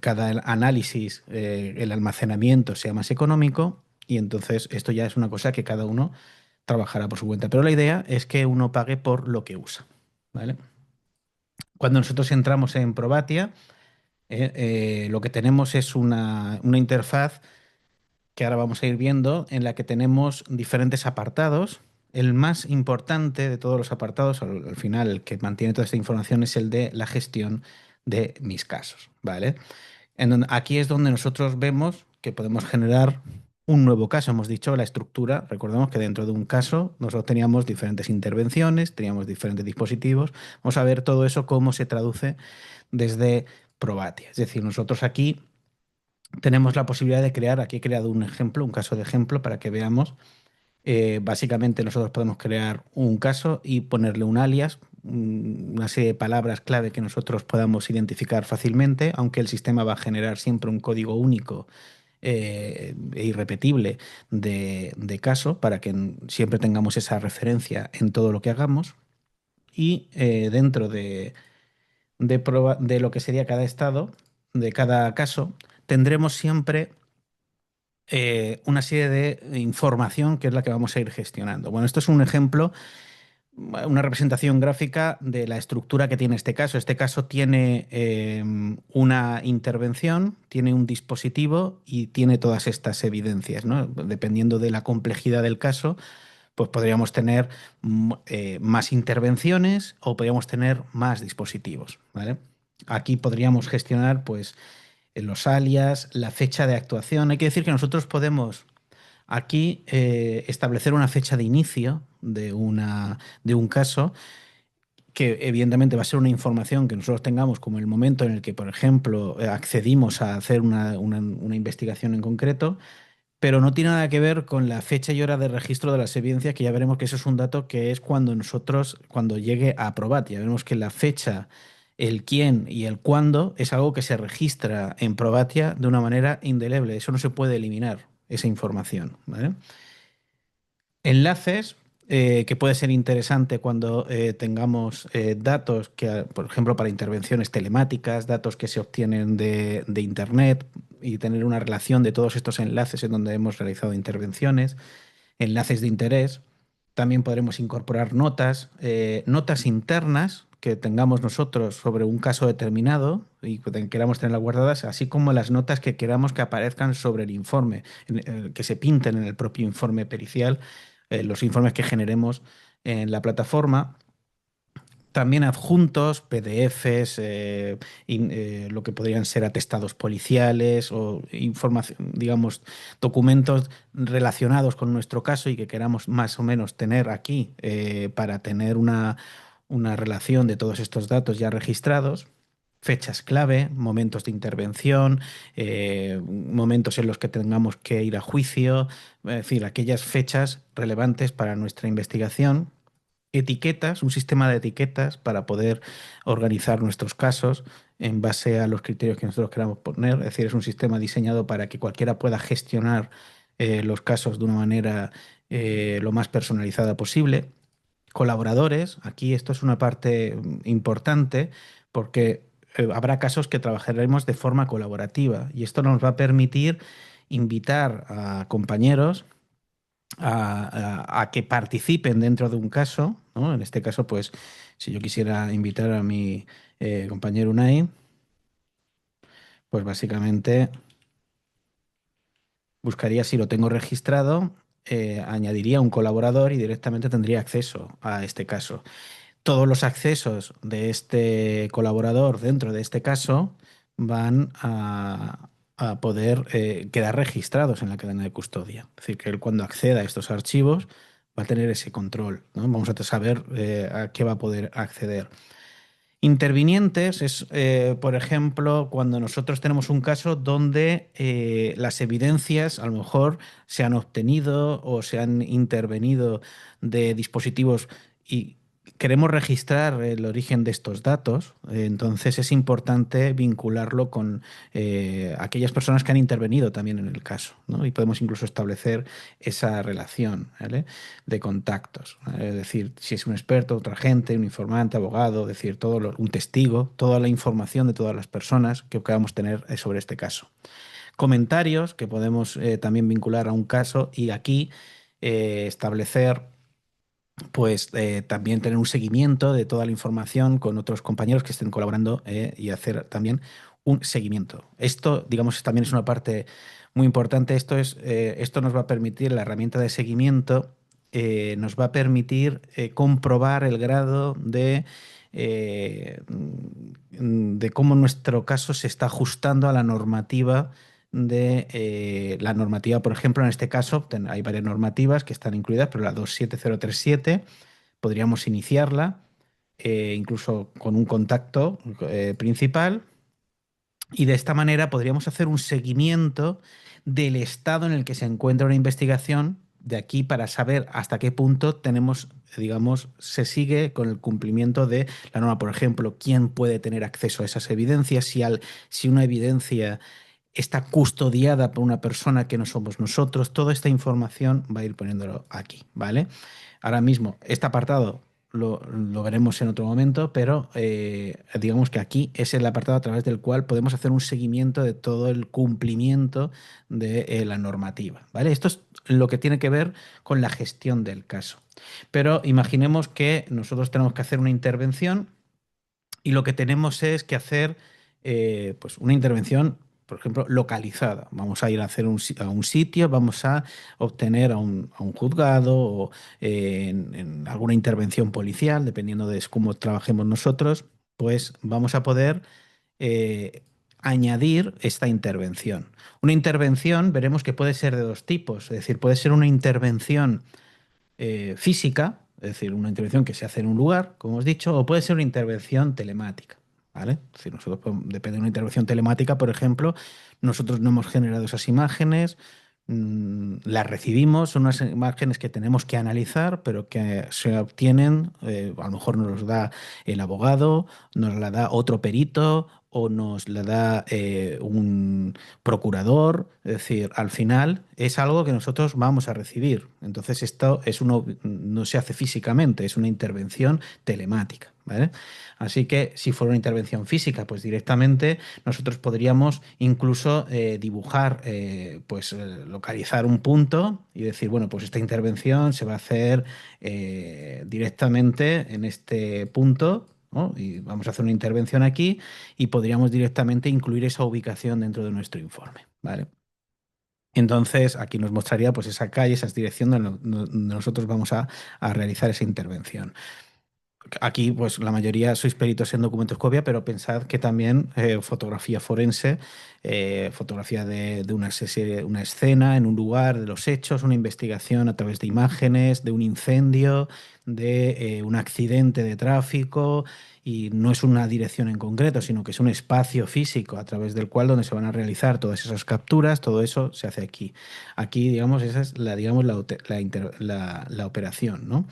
cada análisis, el almacenamiento sea más económico y entonces esto ya es una cosa que cada uno trabajará por su cuenta. Pero la idea es que uno pague por lo que usa, ¿vale? Cuando nosotros entramos en Probatia, lo que tenemos es una interfaz que ahora vamos a ir viendo, en la que tenemos diferentes apartados. El más importante de todos los apartados, al final, el que mantiene toda esta información, es el de la gestión de mis casos, ¿vale? Aquí es donde nosotros vemos que podemos generar un nuevo caso. Hemos dicho la estructura. Recordemos que dentro de un caso nosotros teníamos diferentes intervenciones, teníamos diferentes dispositivos. Vamos a ver todo eso cómo se traduce desde Probatia. Es decir, nosotros aquí tenemos la posibilidad de crear, aquí he creado un ejemplo, un caso de ejemplo para que veamos. Básicamente nosotros podemos crear un caso y ponerle un alias, una serie de palabras clave que nosotros podamos identificar fácilmente, aunque el sistema va a generar siempre un código único e irrepetible de caso para que siempre tengamos esa referencia en todo lo que hagamos. Y dentro de lo que sería cada estado, de cada caso, tendremos siempre una serie de información que es la que vamos a ir gestionando. Bueno, esto es un ejemplo, una representación gráfica de la estructura que tiene este caso. Este caso tiene una intervención, tiene un dispositivo y tiene todas estas evidencias, ¿no? Dependiendo de la complejidad del caso, pues podríamos tener más intervenciones o podríamos tener más dispositivos, ¿vale? Aquí podríamos gestionar pues los alias, la fecha de actuación. Hay que decir que nosotros podemos aquí establecer una fecha de inicio de un caso que evidentemente va a ser una información que nosotros tengamos como el momento en el que, por ejemplo, accedimos a hacer una investigación en concreto, pero no tiene nada que ver con la fecha y hora de registro de las evidencias, que ya veremos que eso es un dato que es cuando llegue a Probat, ya veremos que la fecha, el quién y el cuándo es algo que se registra en Probatia de una manera indeleble. Eso no se puede eliminar, esa información, ¿vale? Enlaces, que puede ser interesante cuando tengamos datos que, por ejemplo, para intervenciones telemáticas, datos que se obtienen de Internet y tener una relación de todos estos enlaces en donde hemos realizado intervenciones, enlaces de interés. También podremos incorporar notas, notas internas que tengamos nosotros sobre un caso determinado y que queramos tenerlas guardadas, así como las notas que queramos que aparezcan sobre el informe, que se pinten en el propio informe pericial, los informes que generemos en la plataforma. También adjuntos, PDFs, lo que podrían ser atestados policiales o información, digamos, documentos relacionados con nuestro caso y que queramos más o menos tener aquí para tener una relación de todos estos datos ya registrados. Fechas clave, momentos de intervención, momentos en los que tengamos que ir a juicio, es decir, aquellas fechas relevantes para nuestra investigación. Etiquetas, un sistema de etiquetas para poder organizar nuestros casos en base a los criterios que nosotros queramos poner. Es decir, es un sistema diseñado para que cualquiera pueda gestionar los casos de una manera lo más personalizada posible. Colaboradores, aquí esto es una parte importante porque habrá casos que trabajaremos de forma colaborativa y esto nos va a permitir invitar a compañeros a que participen dentro de un caso, ¿no? En este caso, pues, si yo quisiera invitar a mi compañero Unai, pues básicamente buscaría si lo tengo registrado, añadiría un colaborador y directamente tendría acceso a este caso. Todos los accesos de este colaborador dentro de este caso van a poder quedar registrados en la cadena de custodia. Es decir, que él cuando acceda a estos archivos va a tener ese control, ¿no? Vamos a saber a qué va a poder acceder. Intervinientes es, por ejemplo, cuando nosotros tenemos un caso donde las evidencias a lo mejor se han obtenido o se han intervenido de dispositivos y queremos registrar el origen de estos datos, entonces es importante vincularlo con aquellas personas que han intervenido también en el caso, ¿no? Y podemos incluso establecer esa relación, ¿vale? De contactos. Es decir, si es un experto, otra gente, un informante, abogado, es decir, un testigo, toda la información de todas las personas que podamos tener sobre este caso. Comentarios que podemos también vincular a un caso y aquí establecer pues también tener un seguimiento de toda la información con otros compañeros que estén colaborando y hacer también un seguimiento. Esto, digamos, también es una parte muy importante. Esto nos va a permitir, la herramienta de seguimiento, nos va a permitir comprobar el grado de cómo nuestro caso se está ajustando a la normativa la normativa, por ejemplo, en este caso, hay varias normativas que están incluidas, pero la 27037 podríamos iniciarla incluso con un contacto principal y de esta manera podríamos hacer un seguimiento del estado en el que se encuentra una investigación de aquí para saber hasta qué punto tenemos, digamos, se sigue con el cumplimiento de la norma. Por ejemplo, quién puede tener acceso a esas evidencias, si una evidencia está custodiada por una persona que no somos nosotros. Toda esta información va a ir poniéndolo aquí, ¿vale? Ahora mismo, este apartado lo veremos en otro momento, pero digamos que aquí es el apartado a través del cual podemos hacer un seguimiento de todo el cumplimiento de la normativa, ¿vale? Esto es lo que tiene que ver con la gestión del caso. Pero imaginemos que nosotros tenemos que hacer una intervención y lo que tenemos es que hacer pues una intervención, por ejemplo, localizada. Vamos a ir a hacer a un sitio, vamos a obtener a un juzgado o en alguna intervención policial, dependiendo de cómo trabajemos nosotros, pues vamos a poder eh, añadir esta intervención. Una intervención veremos que puede ser de dos tipos, es decir, puede ser una intervención física, es decir, una intervención que se hace en un lugar, como hemos dicho, o puede ser una intervención telemática. ¿Vale? Si nosotros depende de una intervención telemática, por ejemplo, nosotros no hemos generado esas imágenes, las recibimos, son unas imágenes que tenemos que analizar, pero que se obtienen, a lo mejor nos los da el abogado, nos la da otro perito o nos la da un procurador, es decir, al final es algo que nosotros vamos a recibir. Entonces esto no se hace físicamente, es una intervención telemática, ¿vale? Así que si fuera una intervención física, pues directamente nosotros podríamos incluso dibujar, localizar un punto y decir, bueno, pues esta intervención se va a hacer directamente en este punto, ¿no? Y vamos a hacer una intervención aquí y podríamos directamente incluir esa ubicación dentro de nuestro informe, ¿vale? Entonces, aquí nos mostraría pues esa calle, esa dirección donde nosotros vamos a realizar esa intervención. Aquí, pues la mayoría sois peritos en documentoscopia, pero pensad que también fotografía forense, fotografía de una escena en un lugar, de los hechos, una investigación a través de imágenes, de un incendio, de un accidente de tráfico, y no es una dirección en concreto, sino que es un espacio físico a través del cual donde se van a realizar todas esas capturas, todo eso se hace aquí. Aquí, digamos, esa es digamos, la operación, ¿no?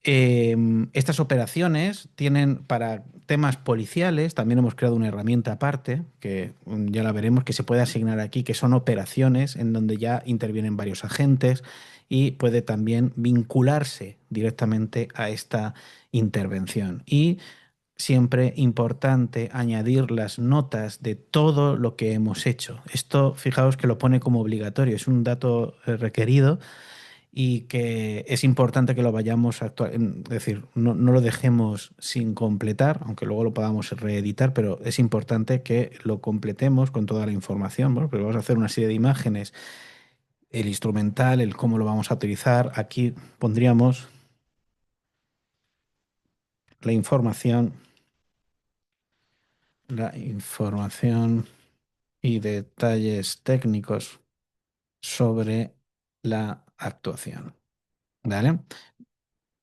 Estas operaciones tienen para temas policiales, también hemos creado una herramienta aparte, que ya la veremos, que se puede asignar aquí, que son operaciones en donde ya intervienen varios agentes y puede también vincularse directamente a esta intervención. Y siempre importante añadir las notas de todo lo que hemos hecho. Esto, fijaos que lo pone como obligatorio, es un dato requerido y que es importante que lo vayamos a actuar, es decir, no lo dejemos sin completar, aunque luego lo podamos reeditar, pero es importante que lo completemos con toda la información, ¿no? Porque vamos a hacer una serie de imágenes, el instrumental, el cómo lo vamos a utilizar. Aquí pondríamos la información y detalles técnicos sobre la actuación. ¿Vale?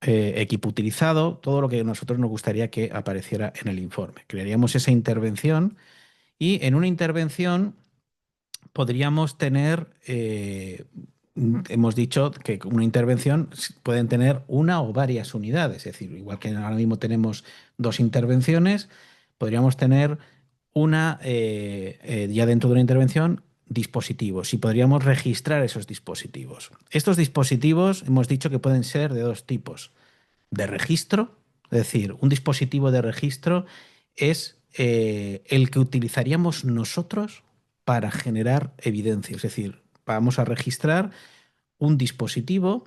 Equipo utilizado, todo lo que a nosotros nos gustaría que apareciera en el informe. Crearíamos esa intervención y en una intervención podríamos tener, hemos dicho que una intervención pueden tener una o varias unidades, es decir, igual que ahora mismo tenemos dos intervenciones, podríamos tener una, ya dentro de una intervención, dispositivos y podríamos registrar esos dispositivos. Estos dispositivos hemos dicho que pueden ser de dos tipos de registro, es decir, un dispositivo de registro es el que utilizaríamos nosotros para generar evidencia, es decir, vamos a registrar un dispositivo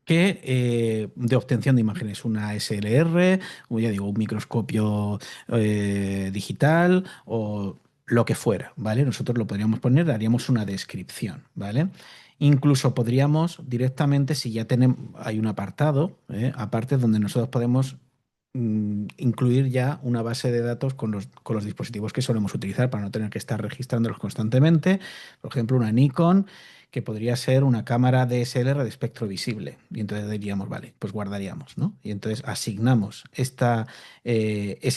que de obtención de imágenes, una SLR, o ya digo, un microscopio digital o lo que fuera, ¿vale? Nosotros lo podríamos poner, daríamos una descripción, ¿vale? Incluso podríamos directamente, si ya tenemos, hay un apartado, aparte donde nosotros podemos incluir ya una base de datos con los dispositivos que solemos utilizar para no tener que estar registrándolos constantemente. Por ejemplo, una Nikon, que podría ser una cámara DSLR de espectro visible. Y entonces diríamos, vale, pues guardaríamos, ¿no? Y entonces asignamos ese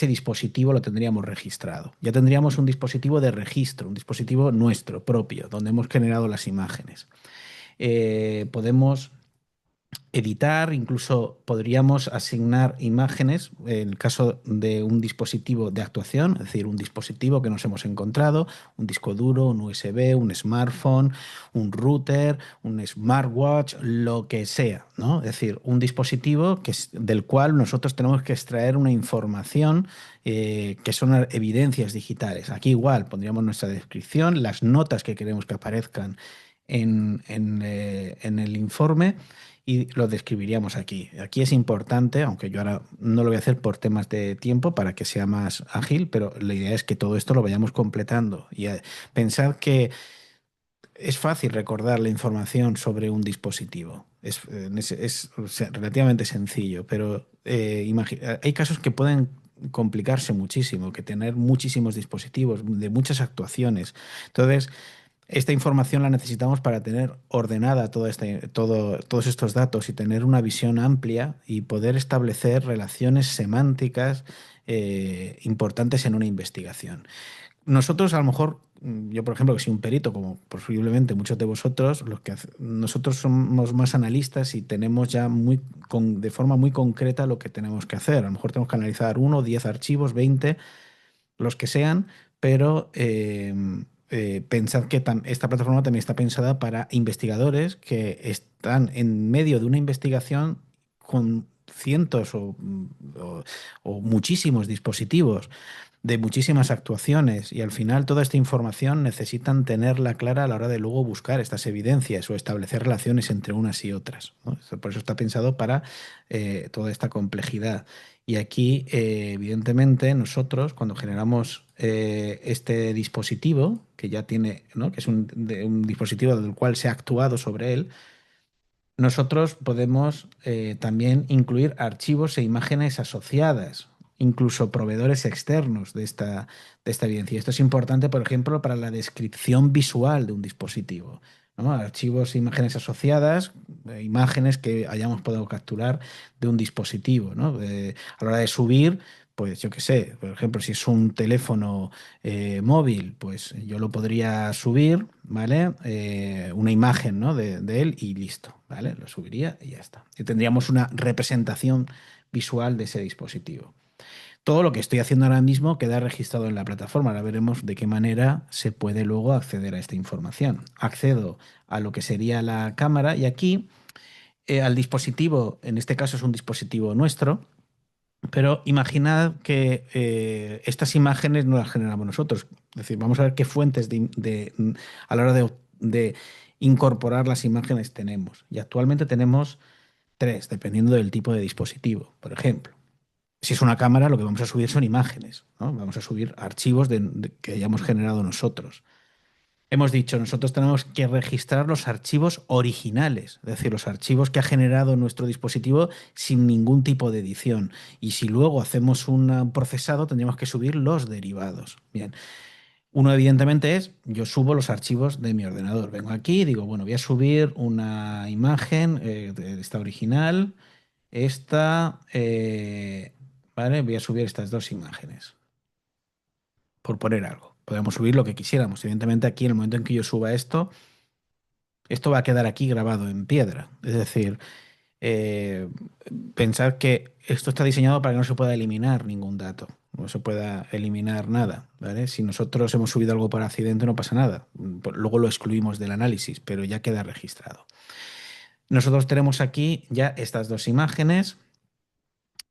dispositivo, lo tendríamos registrado. Ya tendríamos un dispositivo de registro, un dispositivo nuestro, propio, donde hemos generado las imágenes. Podemos editar, incluso podríamos asignar imágenes en el caso de un dispositivo de actuación, es decir, un dispositivo que nos hemos encontrado, un disco duro, un USB, un smartphone, un router, un smartwatch, lo que sea, ¿no? Es decir, un dispositivo del cual nosotros tenemos que extraer una información que son evidencias digitales. Aquí igual pondríamos nuestra descripción, las notas que queremos que aparezcan en el informe y lo describiríamos aquí. Aquí es importante, aunque yo ahora no lo voy a hacer por temas de tiempo para que sea más ágil, pero la idea es que todo esto lo vayamos completando. Y pensad que es fácil recordar la información sobre un dispositivo. Es relativamente sencillo, pero hay casos que pueden complicarse muchísimo, que tener muchísimos dispositivos, de muchas actuaciones. Entonces, esta información la necesitamos para tener ordenada todos estos datos y tener una visión amplia y poder establecer relaciones semánticas importantes en una investigación. Nosotros a lo mejor, yo por ejemplo, que soy un perito, como posiblemente muchos de vosotros, nosotros somos más analistas y tenemos ya de forma muy concreta lo que tenemos que hacer. A lo mejor tenemos que analizar uno, 10 archivos, 20 los que sean, pero pensad que esta plataforma también está pensada para investigadores que están en medio de una investigación con cientos o- o muchísimos dispositivos de muchísimas actuaciones y al final toda esta información necesitan tenerla clara a la hora de luego buscar estas evidencias o establecer relaciones entre unas y otras, ¿no? Por eso está pensado para toda esta complejidad. Y aquí, evidentemente, nosotros cuando generamos este dispositivo, que ya tiene, ¿no? Que es un dispositivo del cual se ha actuado sobre él, nosotros podemos también incluir archivos e imágenes asociadas, incluso proveedores externos de esta evidencia. Esto es importante, por ejemplo, para la descripción visual de un dispositivo, ¿no? Archivos e imágenes asociadas, imágenes que hayamos podido capturar de un dispositivo, ¿no? A la hora de subir, pues yo qué sé, por ejemplo, si es un teléfono móvil, pues yo lo podría subir, ¿vale? Una imagen, ¿no? de él y listo, ¿vale? Lo subiría y ya está. Y tendríamos una representación visual de ese dispositivo. Todo lo que estoy haciendo ahora mismo queda registrado en la plataforma. Ahora veremos de qué manera se puede luego acceder a esta información. Accedo a lo que sería la cámara y aquí al dispositivo, en este caso es un dispositivo nuestro, pero imaginad que estas imágenes no las generamos nosotros. Es decir, vamos a ver qué fuentes a la hora de incorporar las imágenes tenemos. Y actualmente tenemos tres, dependiendo del tipo de dispositivo. Por ejemplo, si es una cámara, lo que vamos a subir son imágenes, ¿no? Vamos a subir archivos que hayamos generado nosotros. Hemos dicho, nosotros tenemos que registrar los archivos originales, es decir, los archivos que ha generado nuestro dispositivo sin ningún tipo de edición. Y si luego hacemos un procesado, tendríamos que subir los derivados. Bien, uno evidentemente es, yo subo los archivos de mi ordenador. Vengo aquí y digo, bueno, voy a subir una imagen de esta original, ¿vale? Voy a subir estas dos imágenes por poner algo. Podemos subir lo que quisiéramos. Evidentemente aquí, en el momento en que yo suba esto, esto va a quedar aquí grabado en piedra. Es decir, eh, pensar que esto está diseñado para que no se pueda eliminar ningún dato, no se pueda eliminar nada, ¿vale? Si nosotros hemos subido algo por accidente no pasa nada. Luego lo excluimos del análisis, pero ya queda registrado. Nosotros tenemos aquí ya estas dos imágenes.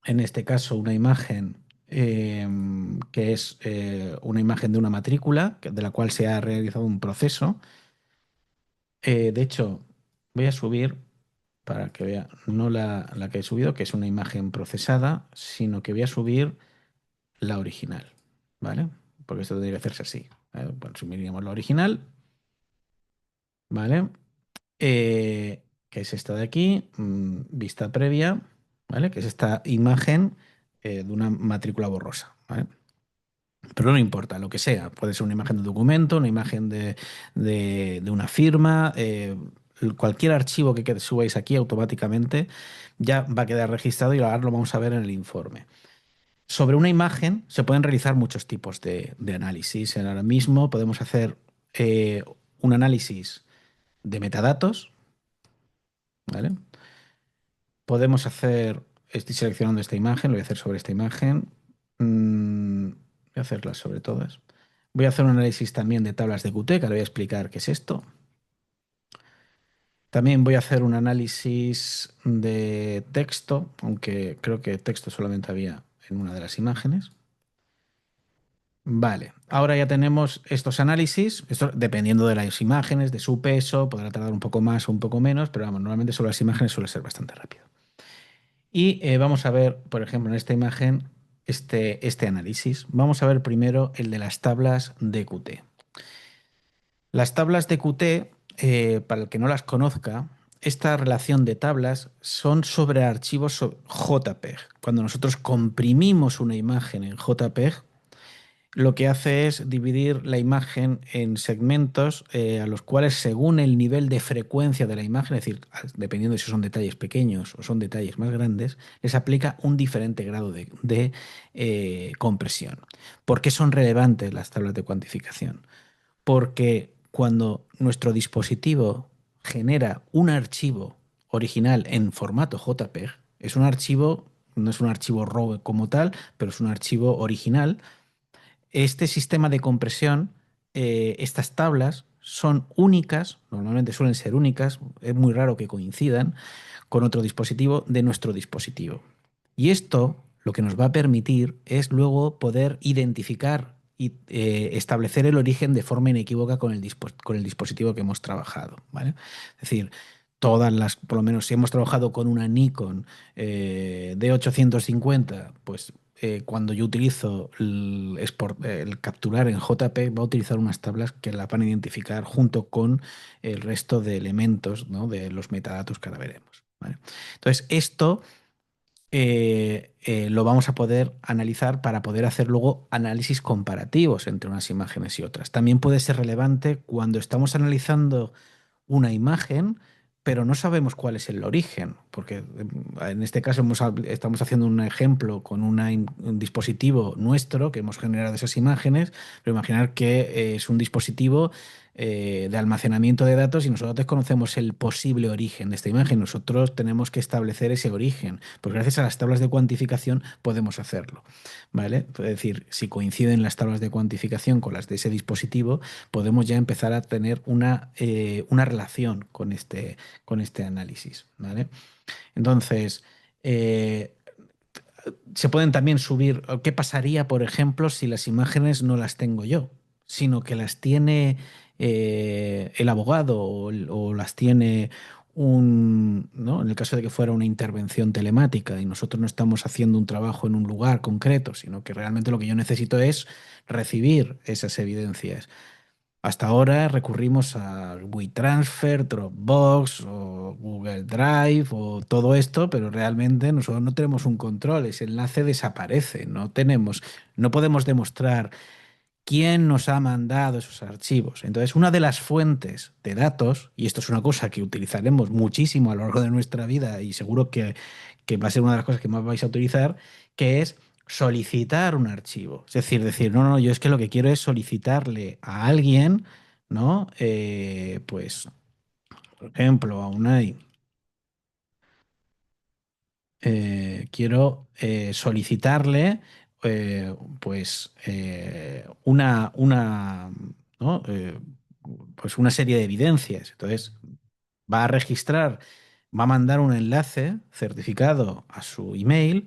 En este caso, una imagen que es una imagen de una matrícula, de la cual se ha realizado un proceso. De hecho, voy a subir para que vea, no la que he subido, que es una imagen procesada, sino que voy a subir la original, ¿vale? Porque esto tendría que hacerse así. Bueno, subiríamos la original, ¿vale? Que es esta de aquí, vista previa, ¿vale? Que es esta imagen de una matrícula borrosa, ¿vale? Pero no importa, lo que sea. Puede ser una imagen de documento, una imagen de una firma, cualquier archivo que subáis aquí automáticamente ya va a quedar registrado y ahora lo vamos a ver en el informe. Sobre una imagen se pueden realizar muchos tipos de análisis. Ahora mismo podemos hacer un análisis de metadatos, ¿vale? Podemos hacer, estoy seleccionando esta imagen, lo voy a hacer sobre esta imagen. Voy a hacerlas sobre todas. Voy a hacer un análisis también de tablas de Qt, que ahora voy a explicar qué es esto. También voy a hacer un análisis de texto, aunque creo que texto solamente había en una de las imágenes. Vale, ahora ya tenemos estos análisis, esto dependiendo de las imágenes, de su peso, podrá tardar un poco más o un poco menos, pero vamos, normalmente sobre las imágenes suele ser bastante rápido. Y vamos a ver, por ejemplo, en esta imagen, este análisis. Vamos a ver primero el de las tablas de Qt. Las tablas de Qt, para el que no las conozca, esta relación de tablas son sobre archivos JPEG. Cuando nosotros comprimimos una imagen en JPEG, lo que hace es dividir la imagen en segmentos a los cuales, según el nivel de frecuencia de la imagen, es decir, dependiendo de si son detalles pequeños o son detalles más grandes, les aplica un diferente grado de compresión. ¿Por qué son relevantes las tablas de cuantificación? Porque cuando nuestro dispositivo genera un archivo original en formato JPEG, es un archivo, no es un archivo RAW como tal, pero es un archivo original. Este sistema de compresión, estas tablas son únicas, normalmente suelen ser únicas, es muy raro que coincidan con otro dispositivo de nuestro dispositivo. Y esto lo que nos va a permitir es luego poder identificar y establecer el origen de forma inequívoca con con el dispositivo que hemos trabajado, ¿vale? Es decir, por lo menos si hemos trabajado con una Nikon D850, pues cuando yo utilizo el capturar en JPEG, va a utilizar unas tablas que la van a identificar junto con el resto de elementos, ¿no? De los metadatos que ahora veremos, ¿vale? Entonces, esto lo vamos a poder analizar para poder hacer luego análisis comparativos entre unas imágenes y otras. También puede ser relevante cuando estamos analizando una imagen, pero no sabemos cuál es el origen, porque en este caso estamos haciendo un ejemplo con un dispositivo nuestro que hemos generado esas imágenes, pero imaginar que es un dispositivo de almacenamiento de datos y nosotros desconocemos el posible origen de esta imagen. Nosotros tenemos que establecer ese origen, pues gracias a las tablas de cuantificación podemos hacerlo, ¿vale? Es decir, si coinciden las tablas de cuantificación con las de ese dispositivo, podemos ya empezar a tener una relación con este análisis, ¿vale? Entonces, eh, se pueden también subir. ¿Qué pasaría, por ejemplo, si las imágenes no las tengo yo, sino que las tiene el abogado o las tiene ¿no? En el caso de que fuera una intervención telemática y nosotros no estamos haciendo un trabajo en un lugar concreto, sino que realmente lo que yo necesito es recibir esas evidencias. Hasta ahora recurrimos a WeTransfer, Dropbox o Google Drive o todo esto, pero realmente nosotros no tenemos un control, ese enlace desaparece, no podemos demostrar quién nos ha mandado esos archivos. Entonces, una de las fuentes de datos, y esto es una cosa que utilizaremos muchísimo a lo largo de nuestra vida y seguro que va a ser una de las cosas que más vais a utilizar, que es solicitar un archivo. Es decir, no, no, yo es que lo que quiero es solicitarle a alguien, ¿no? Pues, por ejemplo, a Unai, quiero solicitarle pues ¿no? Pues una serie de evidencias. Entonces va a registrar, va a mandar un enlace certificado a su email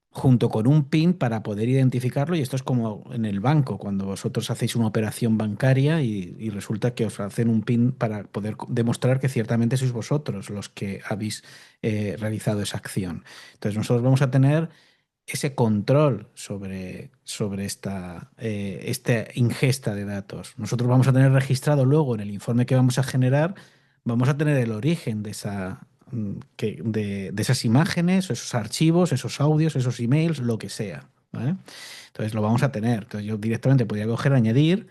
junto con un PIN para poder identificarlo. Y esto es como en el banco, cuando vosotros hacéis una operación bancaria y resulta que os hacen un PIN para poder demostrar que ciertamente sois vosotros los que habéis realizado esa acción. Entonces nosotros vamos a tener ese control sobre esta ingesta de datos. Nosotros vamos a tener registrado luego en el informe que vamos a generar, vamos a tener el origen de esas imágenes, esos archivos, esos audios, esos emails, lo que sea, ¿vale? Entonces lo vamos a tener. Entonces yo directamente podría coger, añadir,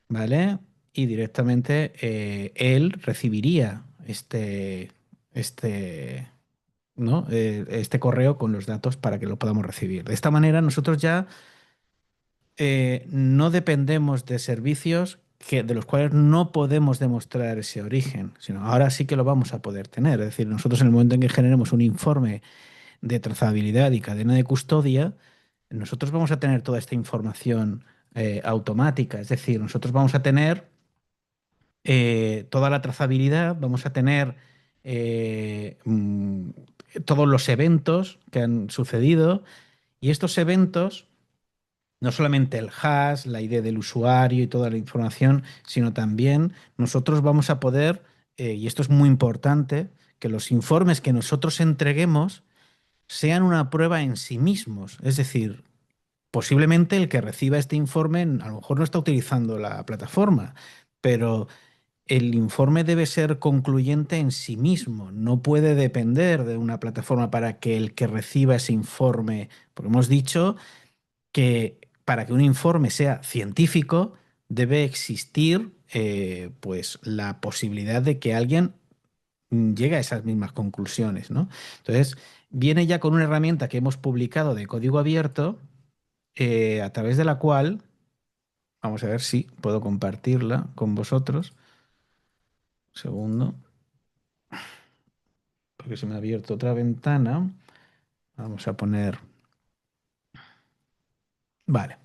¿vale? Y directamente él recibiría este, ¿no? Este correo con los datos para que lo podamos recibir. De esta manera, nosotros ya no dependemos de servicios de los cuales no podemos demostrar ese origen, sino ahora sí que lo vamos a poder tener. Es decir, nosotros en el momento en que generemos un informe de trazabilidad y cadena de custodia, nosotros vamos a tener toda esta información automática. Es decir, nosotros vamos a tener toda la trazabilidad, vamos a tener eh, mm, todos los eventos que han sucedido y estos eventos, no solamente el hash, la ID del usuario y toda la información, sino también nosotros vamos a poder, y esto es muy importante, que los informes que nosotros entreguemos sean una prueba en sí mismos. Es decir, posiblemente el que reciba este informe a lo mejor no está utilizando la plataforma, pero el informe debe ser concluyente en sí mismo, no puede depender de una plataforma para que el que reciba ese informe, porque hemos dicho que para que un informe sea científico debe existir pues la posibilidad de que alguien llegue a esas mismas conclusiones, ¿no? Entonces, viene ya con una herramienta que hemos publicado de código abierto, a través de la cual, vamos a ver si puedo compartirla con vosotros. Segundo, porque se me ha abierto otra ventana. Vamos a poner, vale,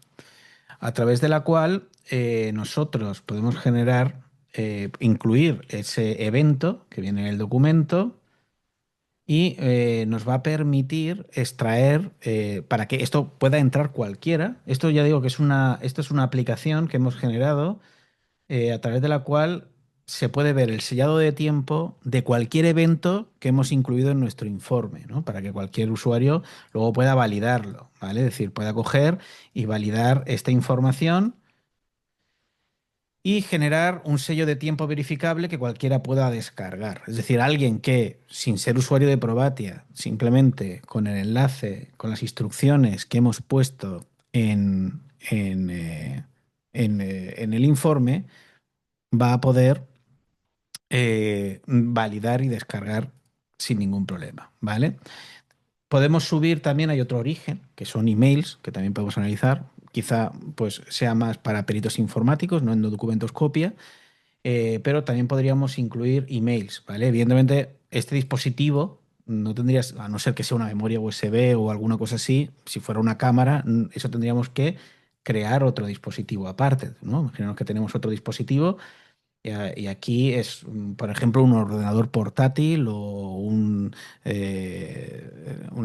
a través de la cual nosotros podemos generar, incluir ese evento que viene en el documento y nos va a permitir extraer, para que esto pueda entrar cualquiera. Esto ya digo que esto es una aplicación que hemos generado, a través de la cual se puede ver el sellado de tiempo de cualquier evento que hemos incluido en nuestro informe, ¿no? Para que cualquier usuario luego pueda validarlo, ¿vale? Es decir, pueda coger y validar esta información y generar un sello de tiempo verificable que cualquiera pueda descargar. Es decir, alguien que, sin ser usuario de Probatia, simplemente con el enlace, con las instrucciones que hemos puesto en el informe, va a poder validar y descargar sin ningún problema, ¿vale? Podemos subir también, hay otro origen, que son emails, que también podemos analizar. Quizá pues sea más para peritos informáticos, no en documentos copia, pero también podríamos incluir emails, ¿vale? Evidentemente, este dispositivo no tendrías, a no ser que sea una memoria USB o alguna cosa así, si fuera una cámara, eso tendríamos que crear otro dispositivo aparte, ¿no? Imaginemos que tenemos otro dispositivo y aquí es, por ejemplo, un ordenador portátil o un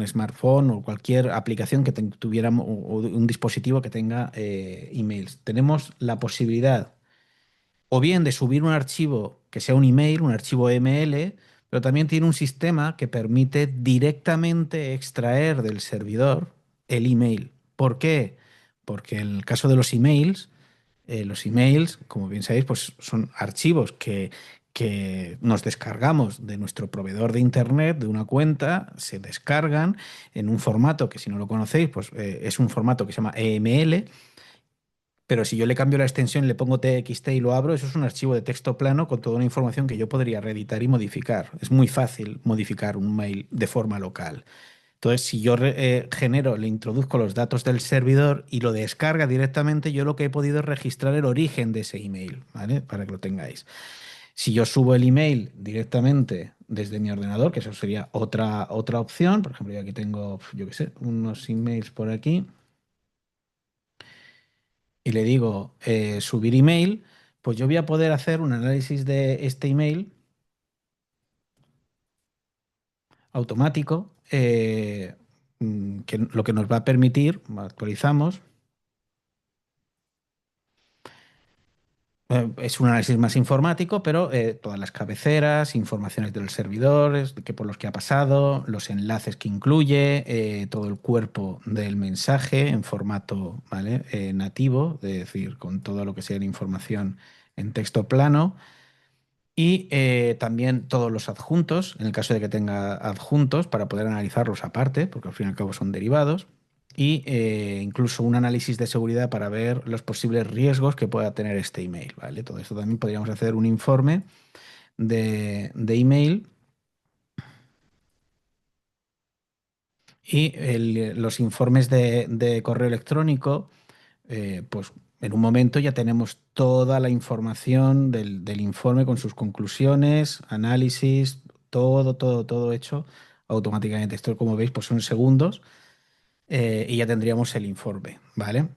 smartphone o cualquier aplicación que tuviéramos o un dispositivo que tenga emails. Tenemos la posibilidad o bien de subir un archivo que sea un email, un archivo ML, pero también tiene un sistema que permite directamente extraer del servidor el email. ¿Por qué? Porque en el caso de los emails, como bien sabéis, pues son archivos que nos descargamos de nuestro proveedor de internet, de una cuenta, se descargan en un formato que, si no lo conocéis, pues es un formato que se llama EML, pero si yo le cambio la extensión, le pongo TXT y lo abro, eso es un archivo de texto plano con toda una información que yo podría reeditar y modificar. Es muy fácil modificar un mail de forma local. Entonces, si yo genero, le introduzco los datos del servidor y lo descarga directamente, yo lo que he podido es registrar el origen de ese email, ¿vale? Para que lo tengáis. Si yo subo el email directamente desde mi ordenador, que eso sería otra opción, por ejemplo, yo aquí tengo, yo qué sé, unos emails por aquí, y le digo subir email, pues yo voy a poder hacer un análisis de este email automático, que lo que nos va a permitir, actualizamos. Es un análisis más informático, pero todas las cabeceras, informaciones de los servidores, que por los que ha pasado, los enlaces que incluye, todo el cuerpo del mensaje en formato, ¿vale? Nativo, es decir, con todo lo que sea la información en texto plano. Y también todos los adjuntos, en el caso de que tenga adjuntos, para poder analizarlos aparte, porque al fin y al cabo son derivados. Y incluso un análisis de seguridad para ver los posibles riesgos que pueda tener este email, ¿vale? Todo esto también podríamos hacer un informe de email y los informes de correo electrónico, pues en un momento ya tenemos toda la información del informe con sus conclusiones, análisis, todo hecho automáticamente. Esto, como veis, pues son segundos, y ya tendríamos el informe, ¿vale?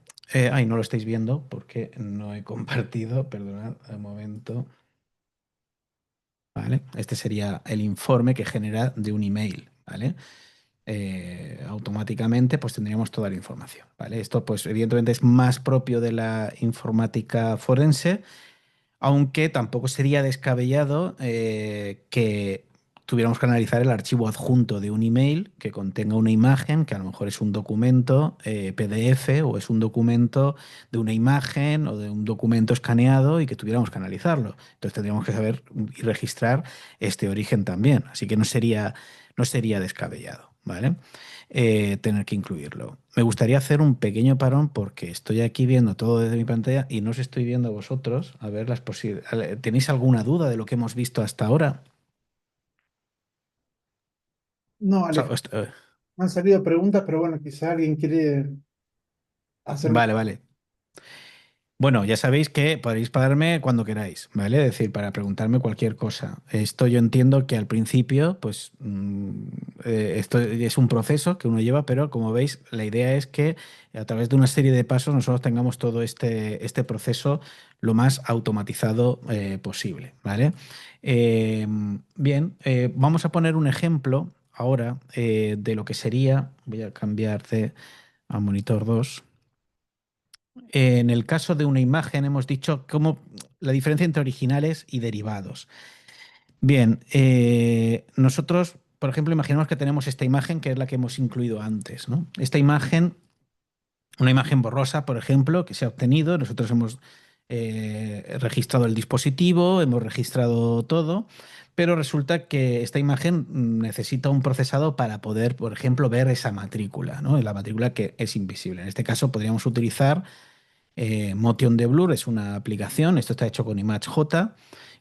Ay, no lo estáis viendo porque no he compartido, perdonad un momento, ¿vale? Este sería el informe que genera de un email, ¿vale? Automáticamente pues tendríamos toda la información, ¿vale? Esto pues evidentemente es más propio de la informática forense, aunque tampoco sería descabellado que tuviéramos que analizar el archivo adjunto de un email que contenga una imagen, que a lo mejor es un documento PDF o es un documento de una imagen o de un documento escaneado y que tuviéramos que analizarlo. Entonces tendríamos que saber y registrar este origen también. Así que no sería descabellado, ¿vale? Tener que incluirlo. Me gustaría hacer un pequeño parón porque estoy aquí viendo todo desde mi pantalla y no os estoy viendo a vosotros. A ver las posibilidades. ¿Tenéis alguna duda de lo que hemos visto hasta ahora? No, O sea, Alejandro, me han salido preguntas, pero bueno, quizá alguien quiere hacerme. vale, vale. Bueno, ya sabéis que podéis pagarme cuando queráis, ¿vale? Es decir, para preguntarme cualquier cosa. Esto yo entiendo que al principio, pues, esto es un proceso que uno lleva, pero como veis, la idea es que a través de una serie de pasos nosotros tengamos todo este proceso lo más automatizado posible, ¿vale? Eh, Bien, vamos a poner un ejemplo ahora de lo que sería, voy a cambiar a monitor 2. En el caso de una imagen hemos dicho cómo la diferencia entre originales y derivados. Bien, nosotros, por ejemplo, imaginemos que tenemos esta imagen que es la que hemos incluido antes, ¿no? Esta imagen, una imagen borrosa, por ejemplo, que se ha obtenido, nosotros hemos registrado el dispositivo, hemos registrado todo, pero resulta que esta imagen necesita un procesado para poder, por ejemplo, ver esa matrícula, ¿no? La matrícula que es invisible. En este caso podríamos utilizar Motion de Blur. Es una aplicación, esto está hecho con ImageJ.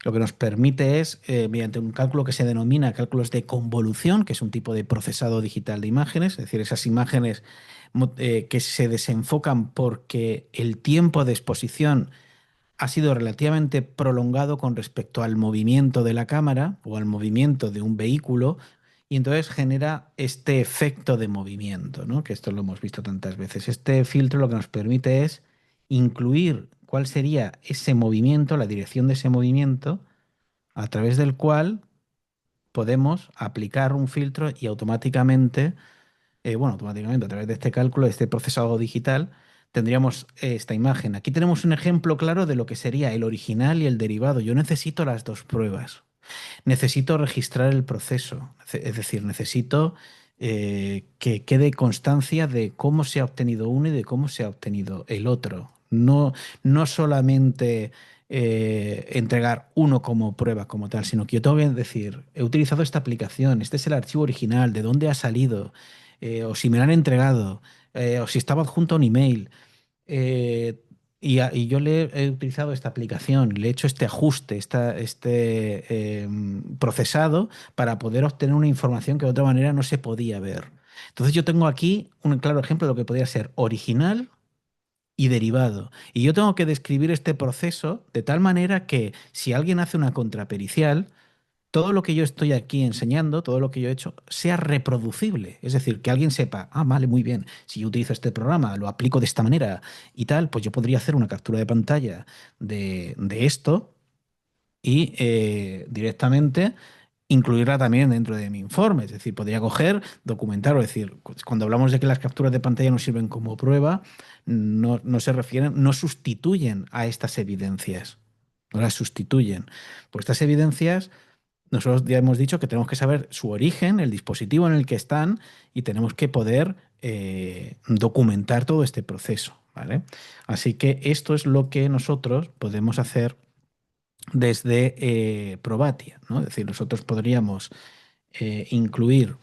Lo que nos permite es, mediante un cálculo que se denomina cálculos de convolución, que es un tipo de procesado digital de imágenes, es decir, esas imágenes que se desenfocan porque el tiempo de exposición ha sido relativamente prolongado con respecto al movimiento de la cámara o al movimiento de un vehículo, y entonces genera este efecto de movimiento, ¿no? Que esto lo hemos visto tantas veces. Este filtro lo que nos permite es incluir cuál sería ese movimiento, la dirección de ese movimiento, a través del cual podemos aplicar un filtro y automáticamente, automáticamente a través de este cálculo, de este procesado digital, tendríamos esta imagen. Aquí tenemos un ejemplo claro de lo que sería el original y el derivado. Yo necesito las dos pruebas. Necesito registrar el proceso, es decir, necesito que quede constancia de cómo se ha obtenido uno y de cómo se ha obtenido el otro. No, no solamente entregar uno como prueba como tal, sino que yo tengo que decir, he utilizado esta aplicación, este es el archivo original, de dónde ha salido, o si me lo han entregado, o si estaba adjunto a un email. Eh, y yo le he utilizado esta aplicación, le he hecho este ajuste, procesado para poder obtener una información que de otra manera no se podía ver. Entonces yo tengo aquí un claro ejemplo de lo que podría ser original y derivado. Y yo tengo que describir este proceso de tal manera que si alguien hace una contrapericial, todo lo que yo estoy aquí enseñando, todo lo que yo he hecho, sea reproducible. Es decir, que alguien sepa, ah, vale, muy bien, si yo utilizo este programa, lo aplico de esta manera y tal, pues yo podría hacer una captura de pantalla de esto y directamente incluirla también dentro de mi informe. Es decir, podría coger, documentar, o decir, cuando hablamos de que las capturas de pantalla no sirven como prueba, no se refieren, no sustituyen a estas evidencias. No las sustituyen. Pues estas evidencias nosotros ya hemos dicho que tenemos que saber su origen, el dispositivo en el que están y tenemos que poder documentar todo este proceso, ¿vale? Así que esto es lo que nosotros podemos hacer desde Probatia, ¿no? Es decir, nosotros podríamos incluir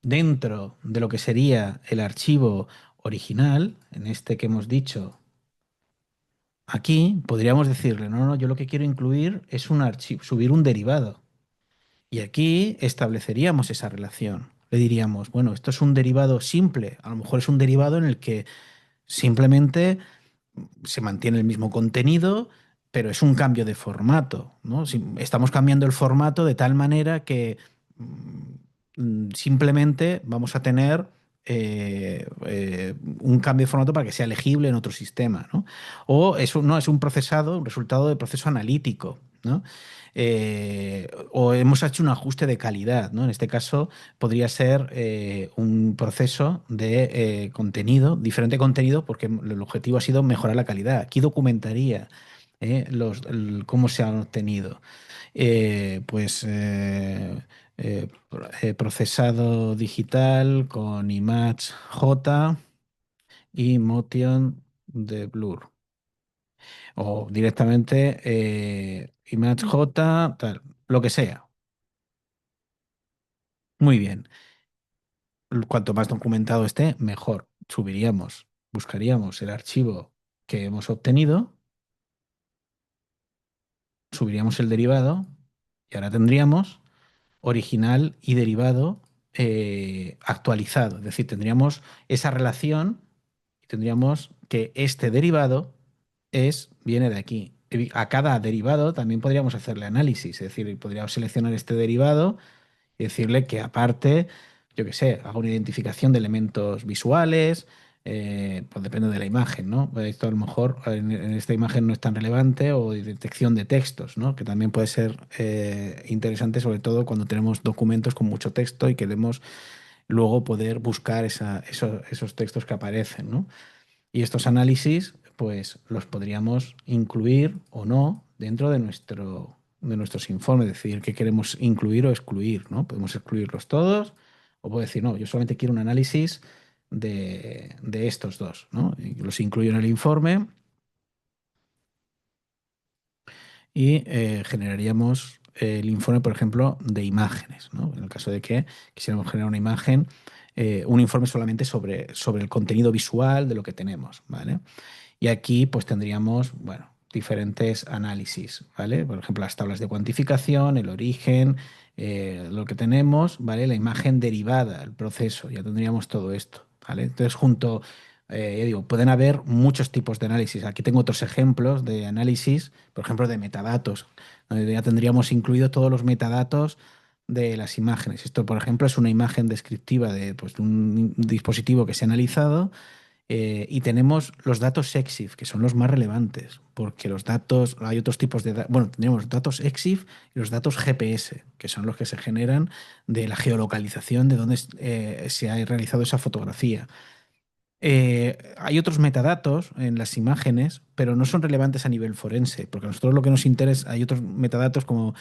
dentro de lo que sería el archivo original, en este que hemos dicho aquí, podríamos decirle, no, no, yo lo que quiero incluir es un archivo, subir un derivado. Y aquí estableceríamos esa relación. Le diríamos, bueno, esto es un derivado simple, a lo mejor es un derivado en el que simplemente se mantiene el mismo contenido, pero es un cambio de formato, ¿no? Estamos cambiando el formato de tal manera que simplemente vamos a tener un cambio de formato para que sea legible en otro sistema, ¿no? O no, es un procesado, un resultado de proceso analítico, ¿no? O hemos hecho un ajuste de calidad, ¿no? En este caso podría ser un proceso de contenido, diferente contenido, porque el objetivo ha sido mejorar la calidad. Aquí documentaría cómo se han obtenido. Pues procesado digital con Image J y Motion de Blur. O directamente Image J, tal, lo que sea. Muy bien. Cuanto más documentado esté, mejor. Subiríamos, buscaríamos el archivo que hemos obtenido, subiríamos el derivado y ahora tendríamos original y derivado actualizado. Es decir, tendríamos esa relación y tendríamos que este derivado viene de aquí. A cada derivado también podríamos hacerle análisis, es decir, podríamos seleccionar este derivado y decirle que aparte, yo qué sé, haga una identificación de elementos visuales, pues depende de la imagen, ¿no? Esto a lo mejor en esta imagen no es tan relevante, o de detección de textos, ¿no? Que también puede ser interesante, sobre todo cuando tenemos documentos con mucho texto y queremos luego poder buscar esos textos que aparecen, ¿no? Y estos análisis, pues los podríamos incluir o no dentro de nuestros informes, decidir qué queremos incluir o excluir, ¿no? Podemos excluirlos todos o puedo decir, no, yo solamente quiero un análisis de estos dos, ¿no? Y los incluyo en el informe y generaríamos el informe, por ejemplo, de imágenes, ¿no? En el caso de que quisiéramos generar una imagen, un informe solamente sobre el contenido visual de lo que tenemos, ¿vale? Y aquí pues tendríamos, bueno, diferentes análisis, ¿vale? Por ejemplo, las tablas de cuantificación, el origen, lo que tenemos, ¿vale? La imagen derivada, el proceso, ya tendríamos todo esto, ¿vale? Entonces, ya digo, pueden haber muchos tipos de análisis. Aquí tengo otros ejemplos de análisis, por ejemplo, de metadatos, donde ya tendríamos incluido todos los metadatos de las imágenes. Esto, por ejemplo, es una imagen descriptiva de, pues, de un dispositivo que se ha analizado, y tenemos los datos EXIF, que son los más relevantes, porque los datos, hay otros tipos de datos, bueno, tenemos datos EXIF y los datos GPS, que son los que se generan de la geolocalización de dónde se ha realizado esa fotografía. Hay otros metadatos en las imágenes, pero no son relevantes a nivel forense, porque a nosotros lo que nos interesa, hay otros metadatos como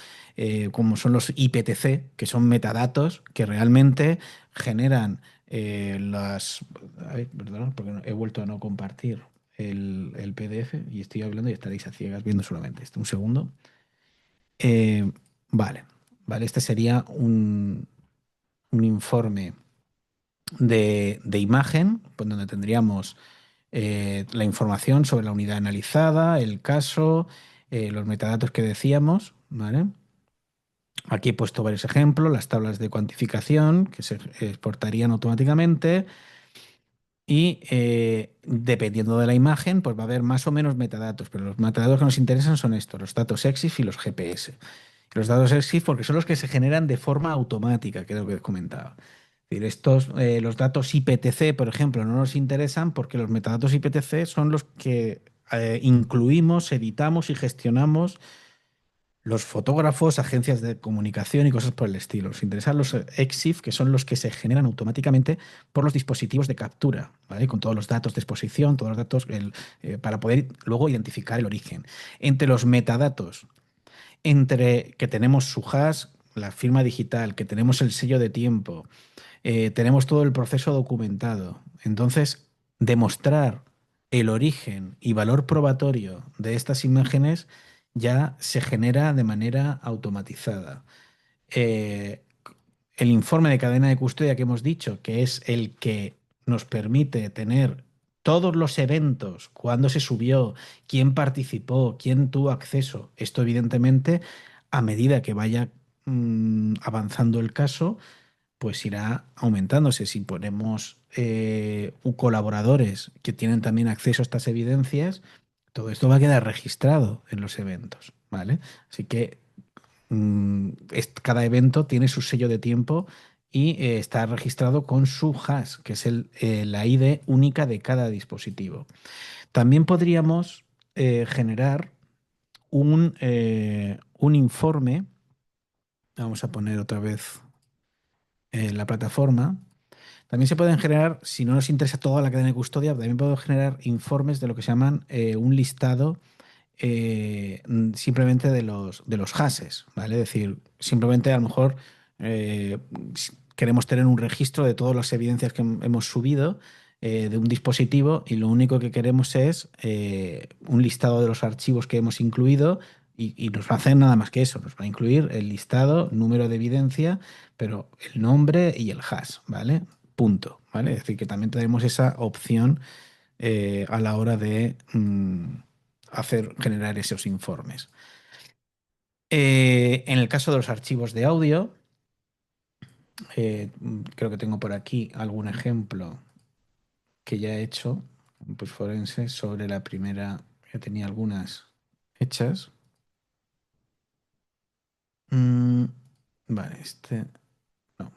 son los IPTC, que son metadatos que realmente generan las... Ay, perdón, porque he vuelto a no compartir el PDF y estoy hablando y estaréis a ciegas viendo solamente esto. Un segundo. Eh, vale, vale, este sería un informe de imagen, pues donde tendríamos la información sobre la unidad analizada, el caso, los metadatos que decíamos, ¿vale? Aquí he puesto varios ejemplos, las tablas de cuantificación que se exportarían automáticamente y dependiendo de la imagen, pues va a haber más o menos metadatos, pero los metadatos que nos interesan son estos, los datos EXIF y los GPS. Los datos EXIF porque son los que se generan de forma automática, que es lo que comentaba. Es decir, los datos IPTC, por ejemplo, no nos interesan porque los metadatos IPTC son los que incluimos, editamos y gestionamos los fotógrafos, agencias de comunicación y cosas por el estilo. Nos interesan los EXIF, que son los que se generan automáticamente por los dispositivos de captura, ¿vale? Con todos los datos de exposición, todos los datos para poder luego identificar el origen. Entre los metadatos, entre que tenemos su hash, la firma digital, que tenemos el sello de tiempo, tenemos todo el proceso documentado. Entonces, demostrar el origen y valor probatorio de estas imágenes ya se genera de manera automatizada. Eh, el informe de cadena de custodia que hemos dicho, que es el que nos permite tener todos los eventos, cuándo se subió, quién participó, quién tuvo acceso. Esto, evidentemente, a medida que vaya avanzando el caso, pues irá aumentándose. Si ponemos colaboradores que tienen también acceso a estas evidencias, todo esto va a quedar registrado en los eventos, ¿vale? Así que cada evento tiene su sello de tiempo y está registrado con su hash, que es la ID única de cada dispositivo. También podríamos generar un informe. Vamos a poner otra vez la plataforma. También se pueden generar, si no nos interesa toda la cadena de custodia, también podemos generar informes de lo que se llaman un listado simplemente de los hashes, ¿vale? Es decir, simplemente a lo mejor queremos tener un registro de todas las evidencias que hemos subido de un dispositivo y lo único que queremos es un listado de los archivos que hemos incluido y nos va a hacer nada más que eso, nos va a incluir el listado, número de evidencia, pero el nombre y el hash, ¿vale? Punto, ¿vale? Es decir, que también tenemos esa opción a la hora de generar esos informes. En el caso de los archivos de audio, creo que tengo por aquí algún ejemplo que ya he hecho, pues forense, sobre la primera, ya tenía algunas hechas. Mm, vale, no,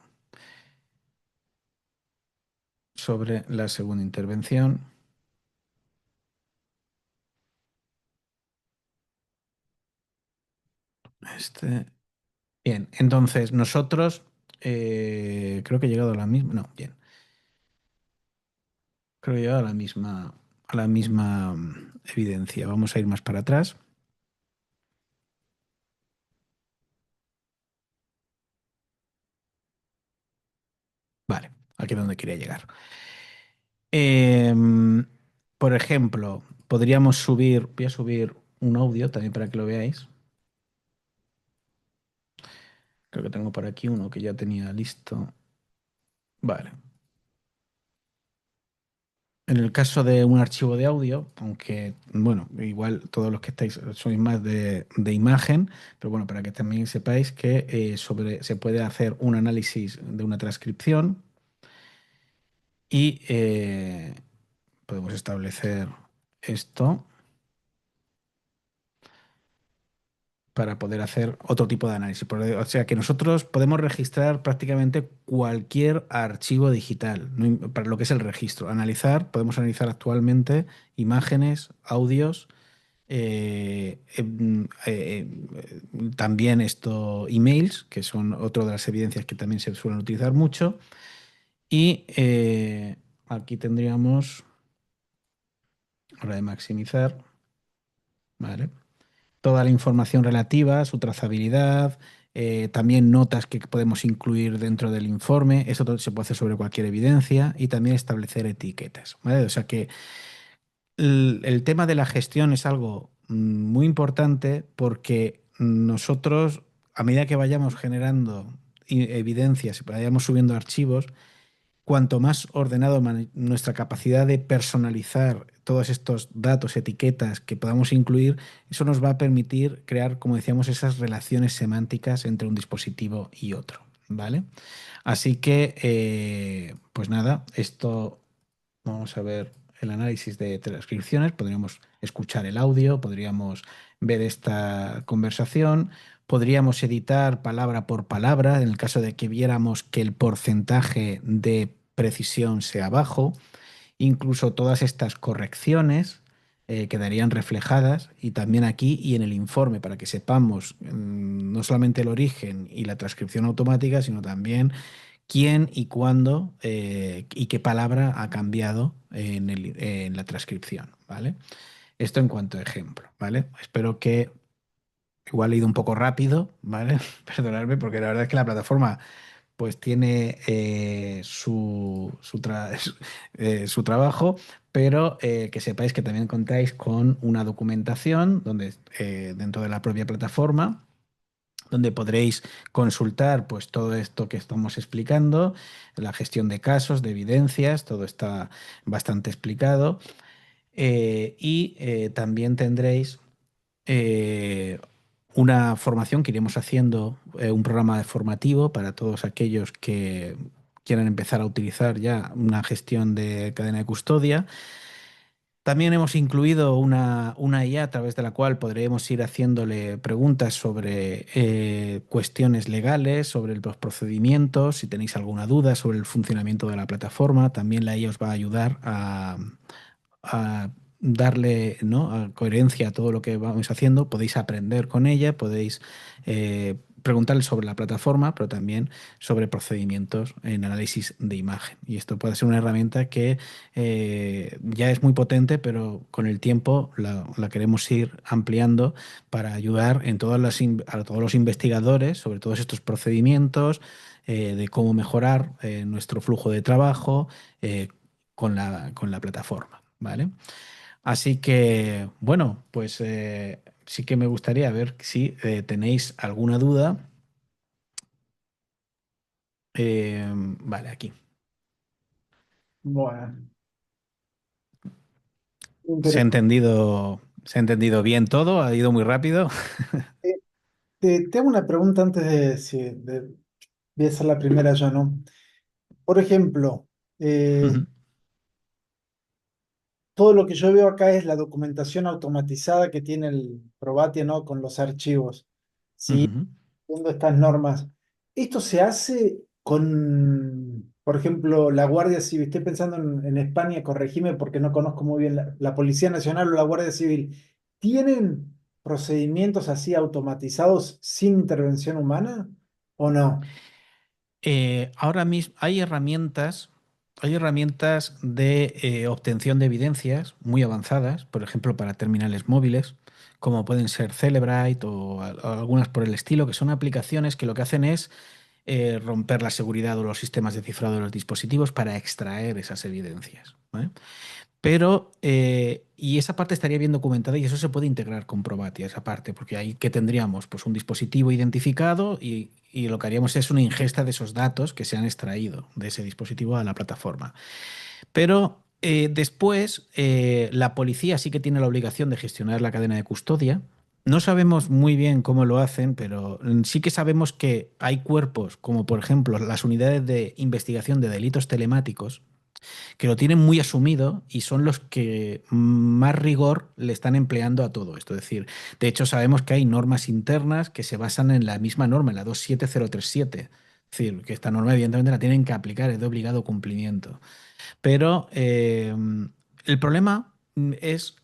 sobre la segunda intervención. Este, bien, entonces nosotros, creo que he llegado a la misma, no, bien, creo que he llegado a la misma evidencia. Vamos a ir más para atrás. Vale, aquí es donde quería llegar. Em, por ejemplo, podríamos voy a subir un audio también para que lo veáis. Creo que tengo por aquí uno que ya tenía listo. Vale. En el caso de un archivo de audio, aunque, bueno, igual todos los que estáis sois más de imagen, pero bueno, para que también sepáis que se puede hacer un análisis de una transcripción y podemos establecer esto para poder hacer otro tipo de análisis. O sea que nosotros podemos registrar prácticamente cualquier archivo digital, para lo que es el registro. Podemos analizar actualmente imágenes, audios, también emails, que son otra de las evidencias que también se suelen utilizar mucho. Y aquí tendríamos, hora de maximizar, ¿vale? Toda la información relativa, su trazabilidad, también notas que podemos incluir dentro del informe. Eso todo se puede hacer sobre cualquier evidencia y también establecer etiquetas, ¿vale? O sea que el tema de la gestión es algo muy importante porque nosotros, a medida que vayamos generando evidencias y vayamos subiendo archivos, cuanto más ordenado nuestra capacidad de personalizar todos estos datos, etiquetas que podamos incluir, eso nos va a permitir crear, como decíamos, esas relaciones semánticas entre un dispositivo y otro, ¿vale? Así que, pues nada, esto vamos a ver el análisis de transcripciones, podríamos escuchar el audio, podríamos ver esta conversación, podríamos editar palabra por palabra en el caso de que viéramos que el porcentaje de precisión sea bajo, incluso todas estas correcciones quedarían reflejadas y también aquí y en el informe para que sepamos no solamente el origen y la transcripción automática, sino también quién y cuándo y qué palabra ha cambiado en la transcripción, ¿vale? Esto en cuanto a ejemplo, ¿vale? Espero que igual he ido un poco rápido, ¿vale? Perdonadme porque la verdad es que la plataforma pues tiene su trabajo, pero que sepáis que también contáis con una documentación donde, dentro de la propia plataforma donde podréis consultar pues todo esto que estamos explicando, la gestión de casos, de evidencias, todo está bastante explicado. Y también tendréis eh, una formación que iremos haciendo, un programa formativo para todos aquellos que quieran empezar a utilizar ya una gestión de cadena de custodia. También hemos incluido una IA a través de la cual podremos ir haciéndole preguntas sobre cuestiones legales, sobre los procedimientos, si tenéis alguna duda sobre el funcionamiento de la plataforma. También la IA os va a ayudar a darle, ¿no?, a coherencia a todo lo que vamos haciendo. Podéis aprender con ella, podéis preguntarle sobre la plataforma, pero también sobre procedimientos en análisis de imagen. Y esto puede ser una herramienta que ya es muy potente, pero con el tiempo la queremos ir ampliando para ayudar en a todos los investigadores sobre todos estos procedimientos, de cómo mejorar nuestro flujo de trabajo con la plataforma, ¿vale? Así que, bueno, pues sí que me gustaría ver si tenéis alguna duda. Vale, aquí. Bueno, ¿Se interesante. ha entendido bien todo? ¿Ha ido muy rápido? Te hago una pregunta antes voy a hacer la primera yo, ¿no? Por ejemplo, eh, Ujú, todo lo que yo veo acá es la documentación automatizada que tiene el Probatia, ¿no? Con los archivos. ujú. Viendo estas normas. Esto se hace con, por ejemplo, la Guardia Civil. Estoy pensando en España, corregime porque no conozco muy bien la Policía Nacional o la Guardia Civil. ¿Tienen procedimientos así automatizados sin intervención humana o no? Ahora mismo hay herramientas de obtención de evidencias muy avanzadas, por ejemplo, para terminales móviles, como pueden ser Cellebrite o algunas por el estilo, que son aplicaciones que lo que hacen es romper la seguridad o los sistemas de cifrado de los dispositivos para extraer esas evidencias, ¿vale? Pero, y esa parte estaría bien documentada y eso se puede integrar con Probatia, esa parte, porque ahí que tendríamos pues un dispositivo identificado y lo que haríamos es una ingesta de esos datos que se han extraído de ese dispositivo a la plataforma. Pero después, la policía sí que tiene la obligación de gestionar la cadena de custodia. No sabemos muy bien cómo lo hacen, pero sí que sabemos que hay cuerpos, como por ejemplo las unidades de investigación de delitos telemáticos, que lo tienen muy asumido y son los que más rigor le están empleando a todo esto. Es decir, de hecho sabemos que hay normas internas que se basan en la misma norma, en la 27037. Es decir, que esta norma evidentemente la tienen que aplicar, es de obligado cumplimiento. Pero el problema es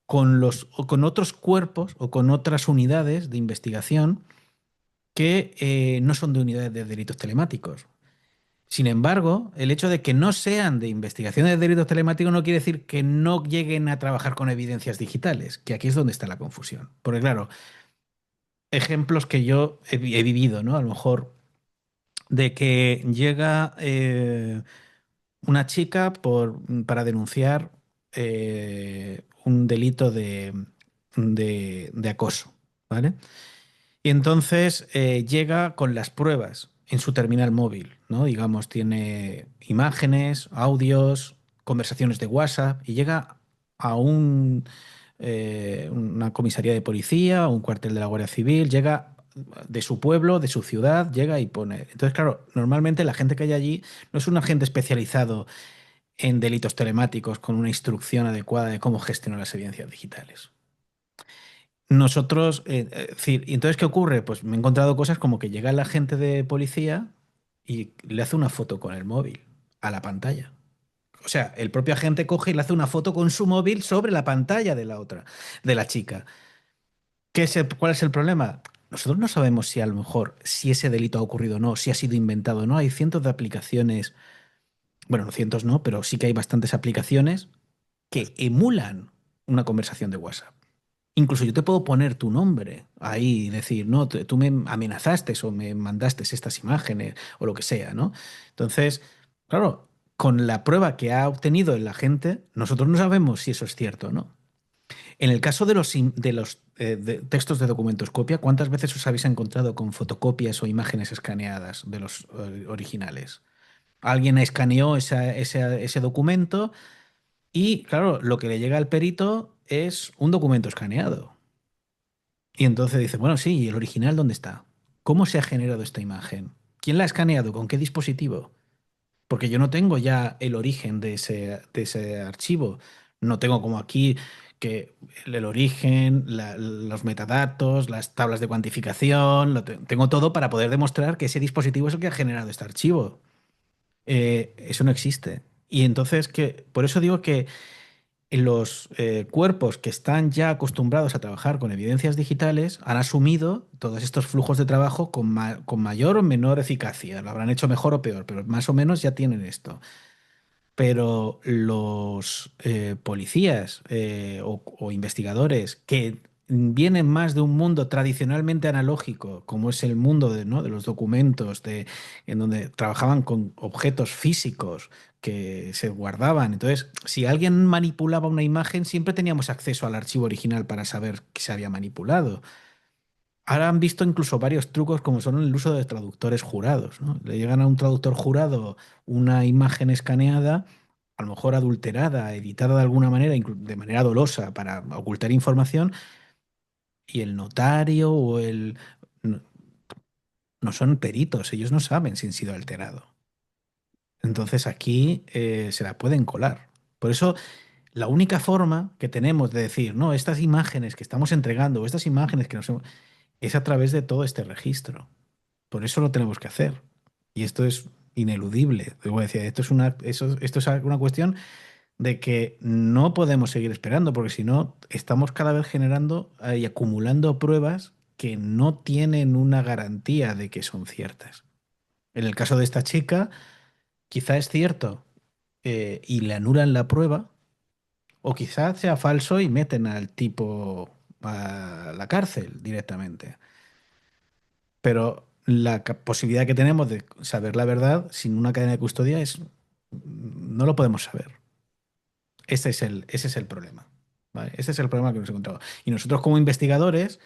o con otros cuerpos o con otras unidades de investigación que no son de unidades de delitos telemáticos. Sin embargo, el hecho de que no sean de investigación de delitos telemáticos no quiere decir que no lleguen a trabajar con evidencias digitales, que aquí es donde está la confusión. Porque claro, ejemplos que yo he vivido, ¿no? A lo mejor de que llega una chica para denunciar un delito de acoso, ¿vale? Y entonces llega con las pruebas en su terminal móvil, ¿no? Digamos, tiene imágenes, audios, conversaciones de WhatsApp y llega a una comisaría de policía, un cuartel de la Guardia Civil, llega de su pueblo, de su ciudad, llega y pone. Entonces, claro, normalmente la gente que hay allí no es un agente especializado en delitos telemáticos con una instrucción adecuada de cómo gestionar las evidencias digitales. Nosotros, es decir, ¿y entonces qué ocurre? Pues me he encontrado cosas como que llega el agente de policía y le hace una foto con el móvil a la pantalla. O sea, el propio agente coge y le hace una foto con su móvil sobre la pantalla de la otra, de la chica. ¿Cuál es el problema? Nosotros no sabemos si a lo mejor, si ese delito ha ocurrido o no, si ha sido inventado o no. Hay cientos de aplicaciones, bueno, no cientos no, pero sí que hay bastantes aplicaciones que emulan una conversación de WhatsApp. Incluso yo te puedo poner tu nombre ahí y decir, no, tú me amenazaste o me mandaste estas imágenes o lo que sea, ¿no? Entonces, claro, con la prueba que ha obtenido el agente, nosotros no sabemos si eso es cierto o no. En el caso de los textos de documentoscopia, ¿cuántas veces os habéis encontrado con fotocopias o imágenes escaneadas de los originales? Alguien escaneó ese documento y, claro, lo que le llega al perito es un documento escaneado. Y entonces dice, bueno, sí, ¿y el original dónde está? ¿Cómo se ha generado esta imagen? ¿Quién la ha escaneado? ¿Con qué dispositivo? Porque yo no tengo ya el origen de ese archivo. No tengo como aquí que el origen, los metadatos, las tablas de cuantificación, tengo todo para poder demostrar que ese dispositivo es el que ha generado este archivo. Eso no existe. Y entonces, por eso digo que los cuerpos que están ya acostumbrados a trabajar con evidencias digitales han asumido todos estos flujos de trabajo con mayor o menor eficacia. Lo habrán hecho mejor o peor, pero más o menos ya tienen esto. Pero los policías o investigadores que vienen más de un mundo tradicionalmente analógico, como es el mundo de, ¿no? de los documentos, en donde trabajaban con objetos físicos que se guardaban. Entonces, si alguien manipulaba una imagen, siempre teníamos acceso al archivo original para saber que se había manipulado. Ahora han visto incluso varios trucos como son el uso de traductores jurados, ¿no? Le llegan a un traductor jurado una imagen escaneada, a lo mejor adulterada, editada de alguna manera, de manera dolosa para ocultar información, y el notario no, no son peritos, ellos no saben si han sido alterado. Entonces aquí se la pueden colar. Por eso la única forma que tenemos de decir, no, estas imágenes que estamos entregando o estas imágenes que nos hemos, es a través de todo este registro. Por eso lo tenemos que hacer. Y esto es ineludible. Como decía, esto es una cuestión de que no podemos seguir esperando, porque si no, estamos cada vez generando y acumulando pruebas que no tienen una garantía de que son ciertas. En el caso de esta chica, quizá es cierto y le anulan la prueba, o quizá sea falso y meten al tipo a la cárcel directamente. Pero la posibilidad que tenemos de saber la verdad sin una cadena de custodia es no lo podemos saber. Ese es el problema. ¿Vale? Ese es el problema que nos encontramos. Y nosotros como investigadores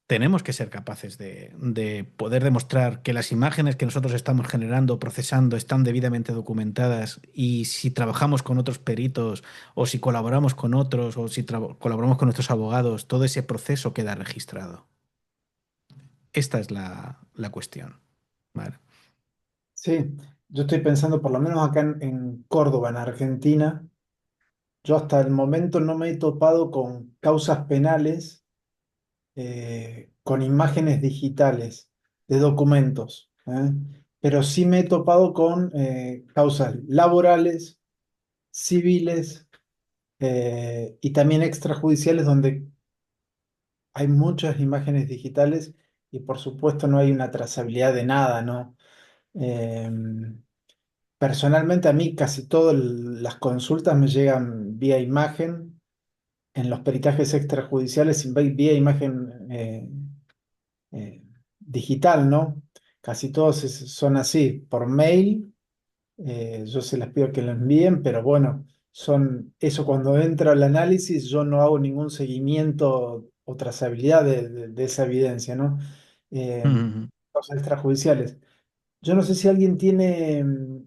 tenemos que ser capaces de poder demostrar que las imágenes que nosotros estamos generando, procesando, están debidamente documentadas y si trabajamos con otros peritos o si colaboramos con otros o si colaboramos con nuestros abogados, todo ese proceso queda registrado. Esta es la cuestión. ¿Vale? Sí, yo estoy pensando, por lo menos acá en Córdoba, en Argentina, yo hasta el momento no me he topado con causas penales con imágenes digitales de documentos, ¿eh? Pero sí me he topado con causas laborales, civiles y también extrajudiciales donde hay muchas imágenes digitales y por supuesto no hay una trazabilidad de nada, ¿no? Personalmente a mí casi todas las consultas me llegan vía imagen, en los peritajes extrajudiciales vía imagen digital, ¿no? Casi todos son así, por mail, yo se les pido que lo envíen, pero bueno, eso cuando entro al análisis yo no hago ningún seguimiento o trazabilidad de esa evidencia, ¿no? Eh, Ujú. Cosas extrajudiciales. Yo no sé si alguien tiene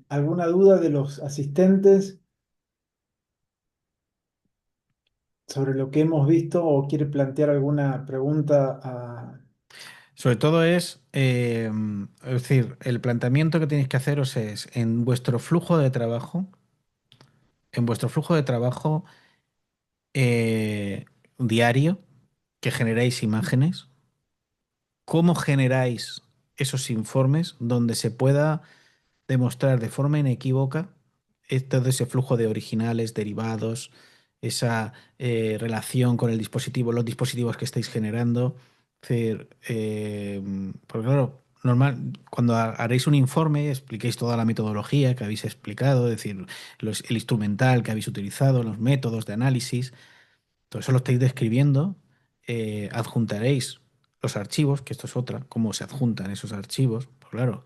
alguna duda de los asistentes sobre lo que hemos visto o quiere plantear alguna pregunta a... Sobre todo es decir, el planteamiento que tenéis que haceros es en vuestro flujo de trabajo eh, diario, que generáis imágenes, cómo generáis esos informes donde se pueda demostrar de forma inequívoca todo ese flujo de originales, derivados, esa relación con el dispositivo, los dispositivos que estáis generando. Es decir, porque claro, normal, cuando haréis un informe, expliquéis toda la metodología que habéis explicado, es decir, el instrumental que habéis utilizado, los métodos de análisis. Todo eso lo estáis describiendo, adjuntaréis los archivos, que esto es otra, cómo se adjuntan esos archivos, pues claro.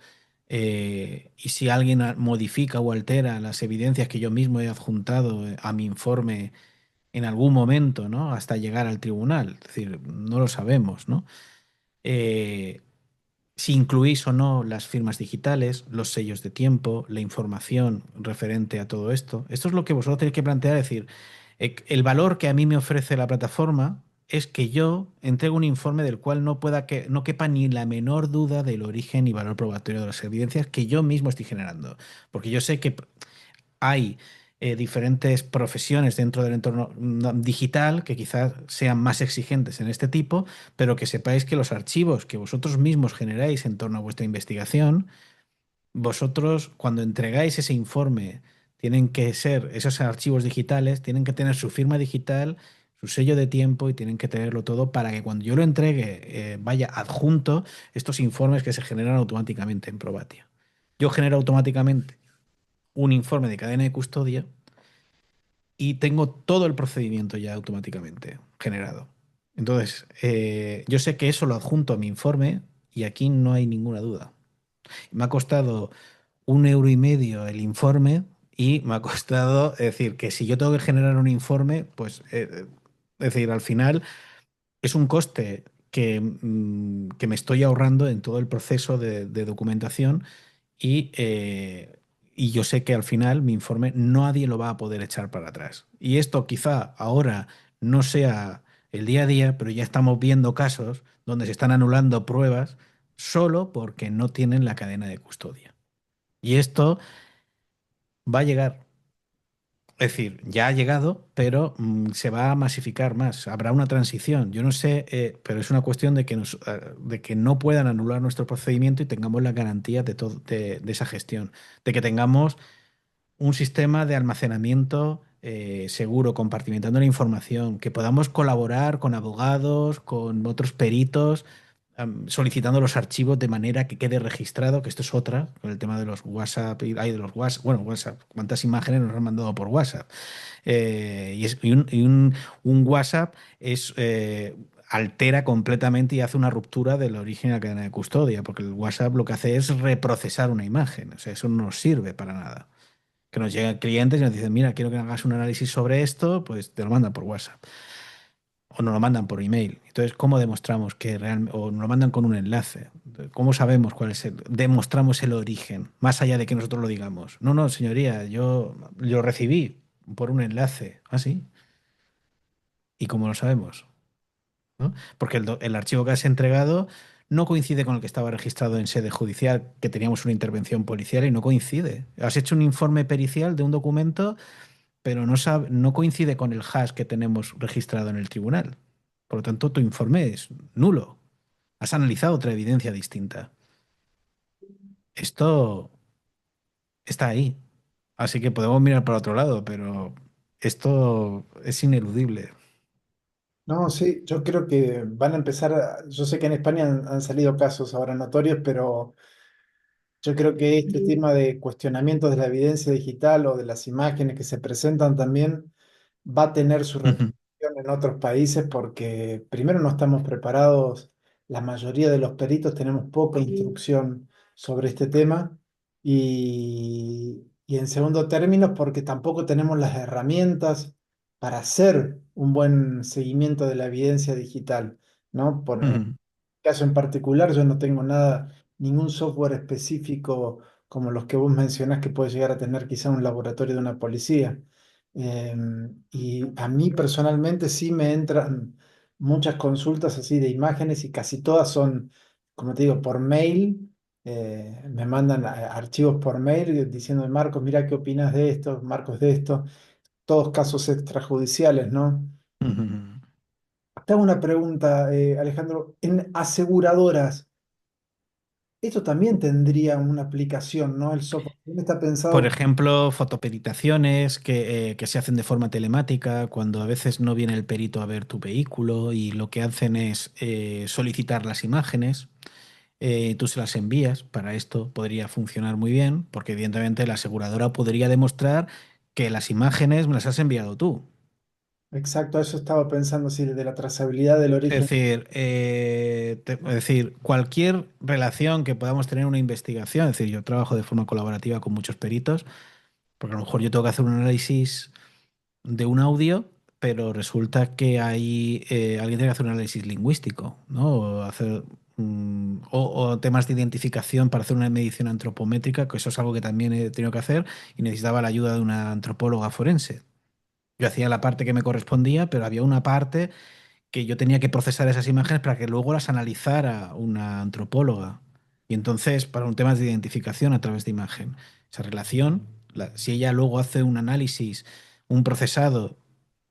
Y si alguien modifica o altera las evidencias que yo mismo he adjuntado a mi informe en algún momento, ¿no? Hasta llegar al tribunal, es decir, no lo sabemos, ¿no? Eh, si incluís o no las firmas digitales, los sellos de tiempo, la información referente a todo esto. Esto es lo que vosotros tenéis que plantear, es decir, el valor que a mí me ofrece la plataforma es que yo entrego un informe del cual no quepa ni la menor duda del origen y valor probatorio de las evidencias que yo mismo estoy generando. Porque yo sé que hay diferentes profesiones dentro del entorno digital que quizás sean más exigentes en este tipo, pero que sepáis que los archivos que vosotros mismos generáis en torno a vuestra investigación, vosotros cuando entregáis ese informe tienen que ser, esos archivos digitales tienen que tener su firma digital, su sello de tiempo y tienen que tenerlo todo para que cuando yo lo entregue vaya adjunto estos informes que se generan automáticamente en Probatia. Yo genero automáticamente un informe de cadena de custodia y tengo todo el procedimiento ya automáticamente generado. Entonces, yo sé que eso lo adjunto a mi informe y aquí no hay ninguna duda. Me ha costado 1,5 € el informe y me ha costado, es decir, que si yo tengo que generar un informe, pues, es decir, al final es un coste que me estoy ahorrando en todo el proceso de documentación y yo sé que al final mi informe nadie lo va a poder echar para atrás. Y esto quizá ahora no sea el día a día, pero ya estamos viendo casos donde se están anulando pruebas solo porque no tienen la cadena de custodia. Y esto va a llegar. Es decir, ya ha llegado, pero se va a masificar más. Habrá una transición. Yo no sé, pero es una cuestión de que no puedan anular nuestro procedimiento y tengamos la garantía de esa gestión, de que tengamos un sistema de almacenamiento seguro, compartimentando la información, que podamos colaborar con abogados, con otros peritos, solicitando los archivos de manera que quede registrado, que esto es otra, con el tema de los WhatsApp, hay de los WhatsApp, bueno, WhatsApp, cuántas imágenes nos han mandado por WhatsApp. Un WhatsApp altera completamente y hace una ruptura del origen de la cadena de custodia, porque el WhatsApp lo que hace es reprocesar una imagen, o sea, eso no nos sirve para nada. Que nos llegan clientes y nos dicen, mira, quiero que hagas un análisis sobre esto, pues te lo mandan por WhatsApp o nos lo mandan por email. Entonces, ¿cómo demostramos que realmente, o nos lo mandan con un enlace? ¿Cómo sabemos cuál es demostramos el origen, más allá de que nosotros lo digamos? No, no, señoría, yo lo recibí por un enlace. Ah, sí. ¿Y cómo lo sabemos? ¿No? Porque el archivo que has entregado no coincide con el que estaba registrado en sede judicial, que teníamos una intervención policial y no coincide. Has hecho un informe pericial de un documento pero no coincide con el hash que tenemos registrado en el tribunal. Por lo tanto, tu informe es nulo. Has analizado otra evidencia distinta. Esto está ahí. Así que podemos mirar para otro lado, pero esto es ineludible. No, sí, yo creo que van a empezar, yo sé que en España han salido casos ahora notorios, pero yo creo que este tema de cuestionamiento de la evidencia digital o de las imágenes que se presentan también va a tener su Ujú, repercusión en otros países porque primero no estamos preparados, la mayoría de los peritos tenemos poca instrucción sobre este tema y en segundo término porque tampoco tenemos las herramientas para hacer un buen seguimiento de la evidencia digital, ¿no? En ujú, caso en particular, yo no tengo nada, ningún software específico como los que vos mencionás que puede llegar a tener quizá un laboratorio de una policía. Y a mí personalmente sí me entran muchas consultas así de imágenes y casi todas son, como te digo, por mail. Me mandan archivos por mail diciendo, Marcos, mira qué opinas de esto, Marcos de esto, todos casos extrajudiciales, ¿no? ujú. Te hago una pregunta, Alejandro. En aseguradoras, esto también tendría una aplicación, ¿no? El software también está Por pensado. ejemplo, fotoperitaciones que se hacen de forma telemática, cuando a veces no viene el perito a ver tu vehículo y lo que hacen es solicitar las imágenes. Tú se las envías. Para esto podría funcionar muy bien, porque evidentemente la aseguradora podría demostrar que las imágenes me las has enviado tú. Exacto, eso estaba pensando, sí, de la trazabilidad del origen. Es decir, cualquier relación que podamos tener en una investigación, es decir, yo trabajo de forma colaborativa con muchos peritos, porque a lo mejor yo tengo que hacer un análisis de un audio, pero resulta que hay alguien tiene que hacer un análisis lingüístico, ¿no? O temas de identificación para hacer una medición antropométrica, que eso es algo que también he tenido que hacer y necesitaba la ayuda de una antropóloga forense. Yo hacía la parte que me correspondía, pero había una parte que yo tenía que procesar esas imágenes para que luego las analizara una antropóloga. Y entonces, para un tema de identificación a través de imagen, esa relación, si ella luego hace un análisis, un procesado,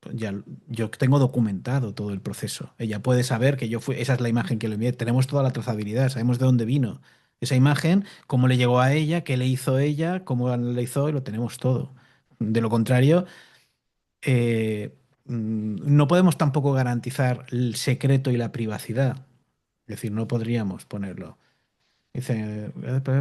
pues ya yo tengo documentado todo el proceso. Ella puede saber que yo fui, esa es la imagen que le envié. Tenemos toda la trazabilidad, sabemos de dónde vino esa imagen, cómo le llegó a ella, qué le hizo ella, cómo la analizó y lo tenemos todo. De lo contrario, no podemos tampoco garantizar el secreto y la privacidad. Es decir, no podríamos ponerlo. Dice,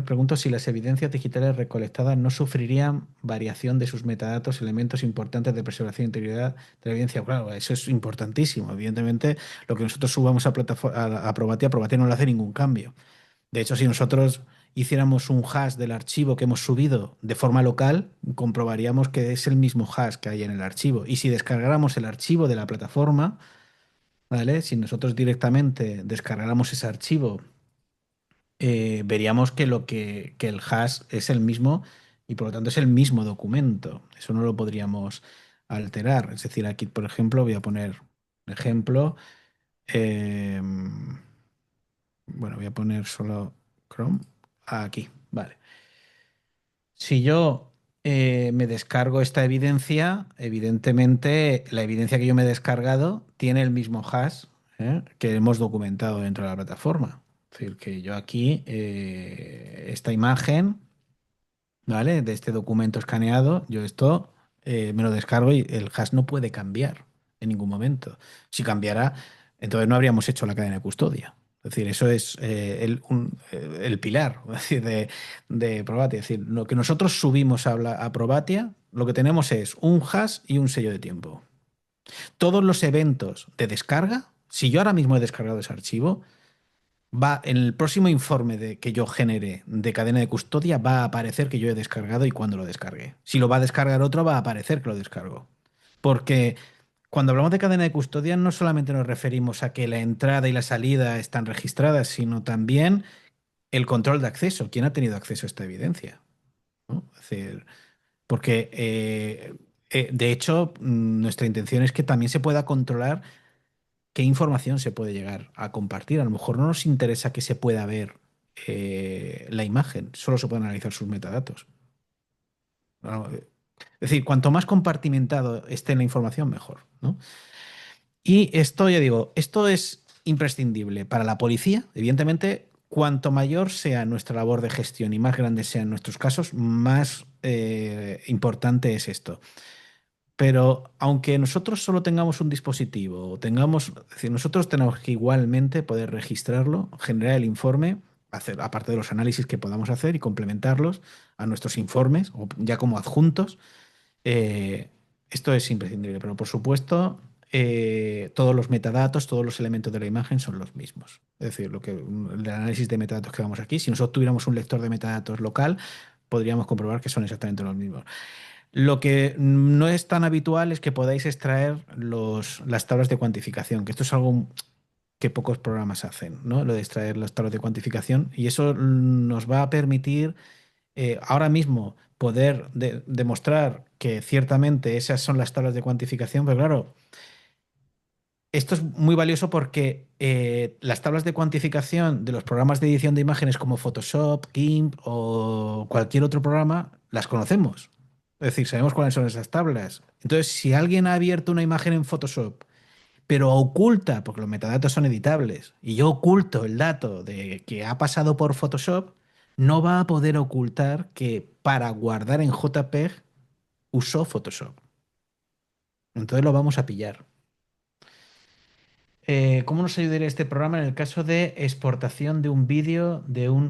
pregunto si las evidencias digitales recolectadas no sufrirían variación de sus metadatos, elementos importantes de preservación e integridad de la evidencia. Claro, eso es importantísimo. Evidentemente, lo que nosotros subamos a Probatia no le hace ningún cambio. De hecho, si nosotros hiciéramos un hash del archivo que hemos subido de forma local, comprobaríamos que es el mismo hash que hay en el archivo. Y si descargáramos el archivo de la plataforma, ¿vale? Si nosotros directamente descargáramos ese archivo, veríamos que el hash es el mismo y por lo tanto es el mismo documento. Eso no lo podríamos alterar. Es decir, aquí, por ejemplo, voy a poner un ejemplo. Bueno, voy a poner solo Chrome. Aquí, vale. Si yo me descargo esta evidencia, evidentemente la evidencia que yo me he descargado tiene el mismo hash, que hemos documentado dentro de la plataforma. Es decir, que yo aquí, esta imagen, ¿vale? De este documento escaneado, yo esto me lo descargo y el hash no puede cambiar en ningún momento. Si cambiara, entonces no habríamos hecho la cadena de custodia. Es decir, eso es el pilar es decir, de Probatia. Es decir, lo que nosotros subimos a Probatia, lo que tenemos es un hash y un sello de tiempo. Todos los eventos de descarga, si yo ahora mismo he descargado ese archivo, va en el próximo informe que yo genere de cadena de custodia, va a aparecer que yo he descargado y cuándo lo descargué. Si lo va a descargar otro, va a aparecer que lo descargo. Porque cuando hablamos de cadena de custodia, no solamente nos referimos a que la entrada y la salida están registradas, sino también el control de acceso. ¿Quién ha tenido acceso a esta evidencia? ¿No? Es decir, porque de hecho, nuestra intención es que también se pueda controlar qué información se puede llegar a compartir. A lo mejor no nos interesa que se pueda ver la imagen, solo se pueden analizar sus metadatos. ¿No? Es decir, cuanto más compartimentado esté la información, mejor, ¿no? Y esto, ya digo, esto es imprescindible para la policía. Evidentemente, cuanto mayor sea nuestra labor de gestión y más grandes sean nuestros casos, más importante es esto. Pero aunque nosotros solo tengamos un dispositivo, o tengamos, es decir, nosotros tenemos que igualmente poder registrarlo, generar el informe, hacer, aparte de los análisis que podamos hacer y complementarlos a nuestros informes, o ya como adjuntos. eh, Esto es imprescindible, pero por supuesto, todos los metadatos, todos los elementos de la imagen son los mismos. Es decir, el análisis de metadatos que vamos aquí, si nosotros tuviéramos un lector de metadatos local, podríamos comprobar que son exactamente los mismos. Lo que no es tan habitual es que podáis extraer las tablas de cuantificación, que esto es algo que pocos programas hacen, ¿no? Lo de extraer las tablas de cuantificación. Y eso nos va a permitir ahora mismo poder demostrar que ciertamente esas son las tablas de cuantificación, pero claro, esto es muy valioso porque las tablas de cuantificación de los programas de edición de imágenes como Photoshop, GIMP o cualquier otro programa, las conocemos. Es decir, sabemos cuáles son esas tablas. Entonces, si alguien ha abierto una imagen en Photoshop, pero oculta, porque los metadatos son editables, y yo oculto el dato de que ha pasado por Photoshop, no va a poder ocultar que para guardar en JPEG usó Photoshop. Entonces lo vamos a pillar. ¿Cómo nos ayudaría este programa en el caso de exportación de un vídeo de un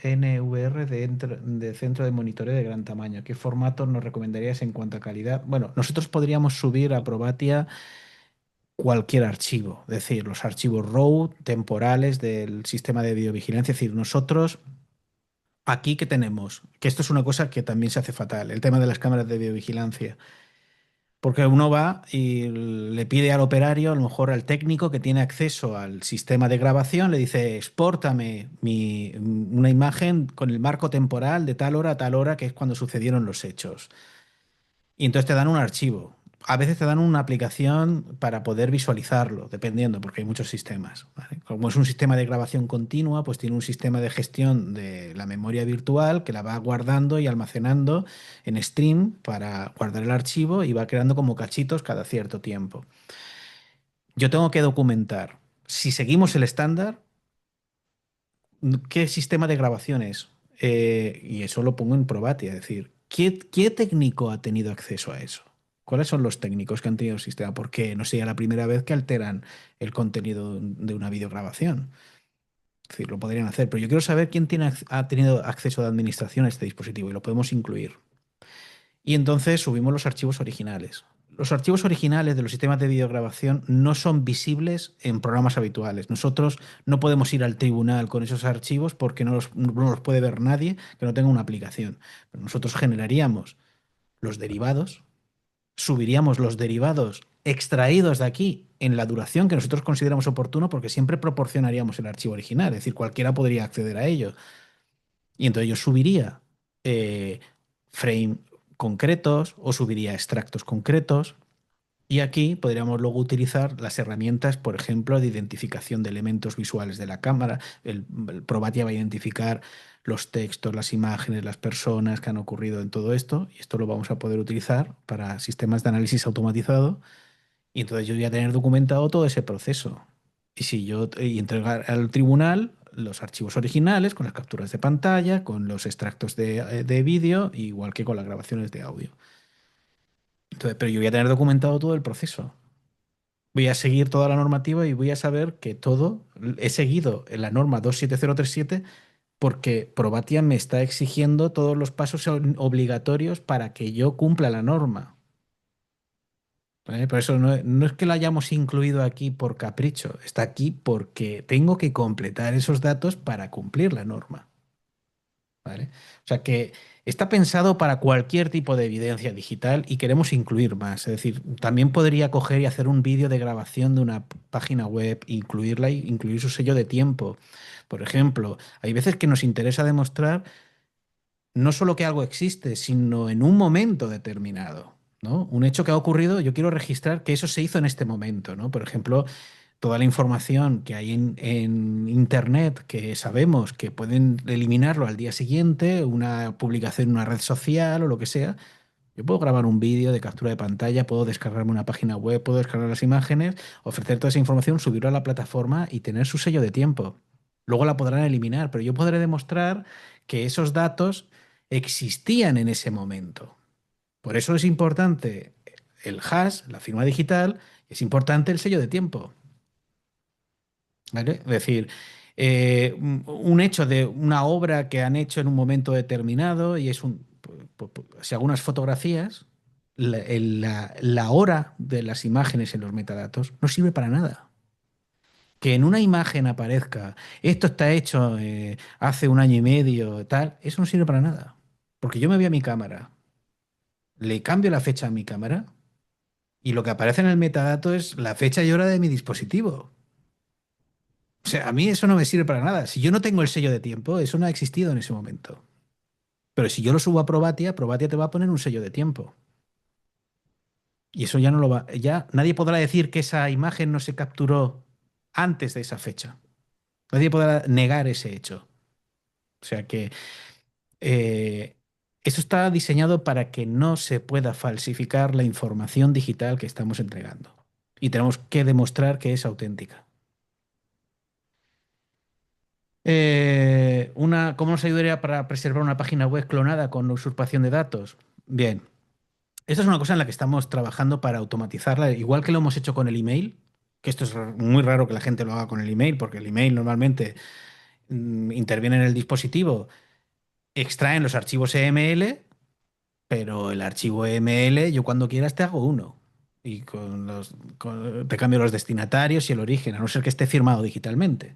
NVR de centro de monitoreo de gran tamaño? ¿Qué formato nos recomendarías en cuanto a calidad? Bueno, nosotros podríamos subir a Probatia cualquier archivo, es decir, los archivos RAW temporales del sistema de videovigilancia. Es decir, nosotros aquí que tenemos, que esto es una cosa que también se hace fatal, el tema de las cámaras de videovigilancia. Porque uno va y le pide al operario, a lo mejor al técnico que tiene acceso al sistema de grabación, le dice, expórtame una imagen con el marco temporal de tal hora a tal hora, que es cuando sucedieron los hechos. Y entonces te dan un archivo. A veces te dan una aplicación para poder visualizarlo, dependiendo, porque hay muchos sistemas, ¿vale? Como es un sistema de grabación continua, pues tiene un sistema de gestión de la memoria virtual que la va guardando y almacenando en stream para guardar el archivo y va creando como cachitos cada cierto tiempo. Yo tengo que documentar, si seguimos el estándar, qué sistema de grabación es. Y eso lo pongo en Probatia, es decir, ¿Qué técnico ha tenido acceso a eso? ¿Cuáles son los técnicos que han tenido el sistema? Porque no sería la primera vez que alteran el contenido de una videograbación. Es decir, lo podrían hacer, pero yo quiero saber quién ha tenido acceso de administración a este dispositivo y lo podemos incluir. Y entonces subimos los archivos originales. Los archivos originales de los sistemas de videograbación no son visibles en programas habituales. Nosotros no podemos ir al tribunal con esos archivos porque no los puede ver nadie que no tenga una aplicación. Pero nosotros generaríamos los derivados, subiríamos los derivados extraídos de aquí en la duración que nosotros consideramos oportuno porque siempre proporcionaríamos el archivo original, es decir, cualquiera podría acceder a ello. Y entonces yo subiría eh, frame concretos o subiría extractos concretos. Y aquí podríamos luego utilizar las herramientas, por ejemplo, de identificación de elementos visuales de la cámara. El Provatia va a identificar los textos, las imágenes, las personas que han ocurrido en todo esto. Y esto lo vamos a poder utilizar para sistemas de análisis automatizado. Y entonces yo voy a tener documentado todo ese proceso. Y entregar al tribunal los archivos originales con las capturas de pantalla, con los extractos de vídeo, igual que con las grabaciones de audio. Entonces, pero yo voy a tener documentado todo el proceso. Voy a seguir toda la normativa y voy a saber que todo he seguido en la norma 27037 porque Probatia me está exigiendo todos los pasos obligatorios para que yo cumpla la norma. ¿Vale? Por eso no es que lo hayamos incluido aquí por capricho, está aquí porque tengo que completar esos datos para cumplir la norma. ¿Vale? O sea que está pensado para cualquier tipo de evidencia digital y queremos incluir más. Es decir, también podría coger y hacer un vídeo de grabación de una página web, incluirla y incluir su sello de tiempo. Por ejemplo, hay veces que nos interesa demostrar no solo que algo existe, sino en un momento determinado. ¿No? Un hecho que ha ocurrido, yo quiero registrar que eso se hizo en este momento, ¿no? Por ejemplo, toda la información que hay en Internet que sabemos que pueden eliminarlo al día siguiente, una publicación en una red social o lo que sea. Yo puedo grabar un vídeo de captura de pantalla, puedo descargarme una página web, puedo descargar las imágenes, ofrecer toda esa información, subirlo a la plataforma y tener su sello de tiempo. Luego la podrán eliminar, pero yo podré demostrar que esos datos existían en ese momento. Por eso es importante el hash, la firma digital, es importante el sello de tiempo. ¿Vale? Es decir, un hecho de una obra que han hecho en un momento determinado y si hago unas fotografías, la hora de las imágenes en los metadatos no sirve para nada. Que en una imagen aparezca, esto está hecho hace un año y medio, tal, eso no sirve para nada. Porque yo me voy a mi cámara, le cambio la fecha a mi cámara y lo que aparece en el metadato es la fecha y hora de mi dispositivo. O sea, a mí eso no me sirve para nada. Si yo no tengo el sello de tiempo, eso no ha existido en ese momento. Pero si yo lo subo a Probatia, Probatia te va a poner un sello de tiempo. Y eso ya no lo va, ya nadie podrá decir que esa imagen no se capturó antes de esa fecha. Nadie podrá negar ese hecho. O sea que eh, eso está diseñado para que no se pueda falsificar la información digital que estamos entregando. Y tenemos que demostrar que es auténtica. ¿Cómo nos ayudaría para preservar una página web clonada con usurpación de datos? Bien, esto es una cosa en la que estamos trabajando para automatizarla, igual que lo hemos hecho con el email, que esto es muy raro que la gente lo haga con el email, porque el email normalmente interviene en el dispositivo, extraen los archivos EML, pero el archivo EML yo cuando quieras te hago uno. Y te cambio los destinatarios y el origen, a no ser que esté firmado digitalmente.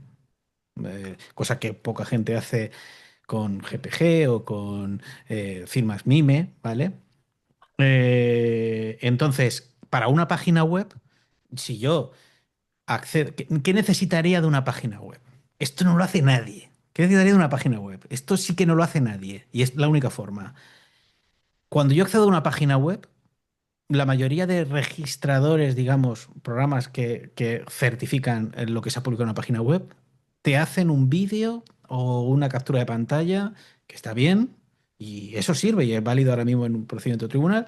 Cosa que poca gente hace con GPG o con firmas MIME, ¿vale? Entonces, para una página web, si yo accedo, ¿qué necesitaría de una página web? Esto no lo hace nadie. ¿Qué necesitaría de una página web? Esto sí que no lo hace nadie y es la única forma. Cuando yo accedo a una página web, la mayoría de registradores, digamos, programas que certifican lo que se ha publicado en una página web, te hacen un vídeo o una captura de pantalla, que está bien, y eso sirve y es válido ahora mismo en un procedimiento tribunal,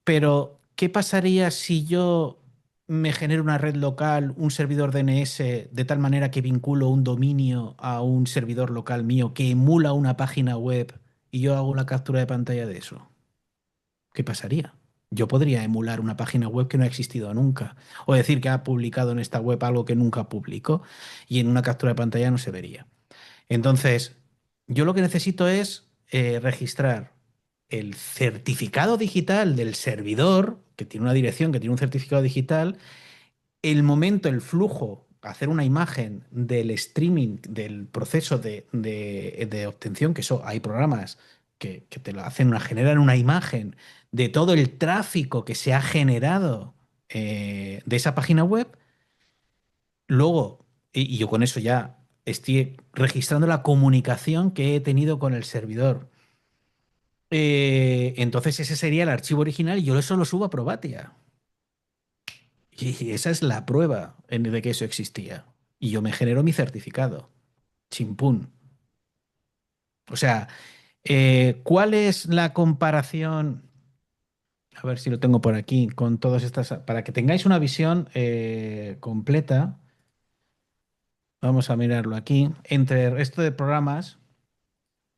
pero ¿qué pasaría si yo me genero una red local, un servidor DNS, de tal manera que vinculo un dominio a un servidor local mío que emula una página web? y yo hago la captura de pantalla de eso, ¿qué pasaría? Yo podría emular una página web que no ha existido nunca, o decir que ha publicado en esta web algo que nunca publicó y en una captura de pantalla no se vería. Entonces, yo lo que necesito es registrar el certificado digital del servidor, que tiene una dirección, que tiene un certificado digital, el momento, el flujo, hacer una imagen del streaming, del proceso de obtención, que eso hay programas que te lo hacen, generan una imagen de todo el tráfico que se ha generado de esa página web. Luego, y yo con eso ya estoy registrando la comunicación que he tenido con el servidor. Entonces ese sería el archivo original y yo eso lo subo a Probatia. Y esa es la prueba de que eso existía. Y yo me genero mi certificado. Chimpún. O sea, ¿cuál es la comparación? A ver si lo tengo por aquí, con todas estas, para que tengáis una visión completa. Vamos a mirarlo aquí. Entre el resto de programas,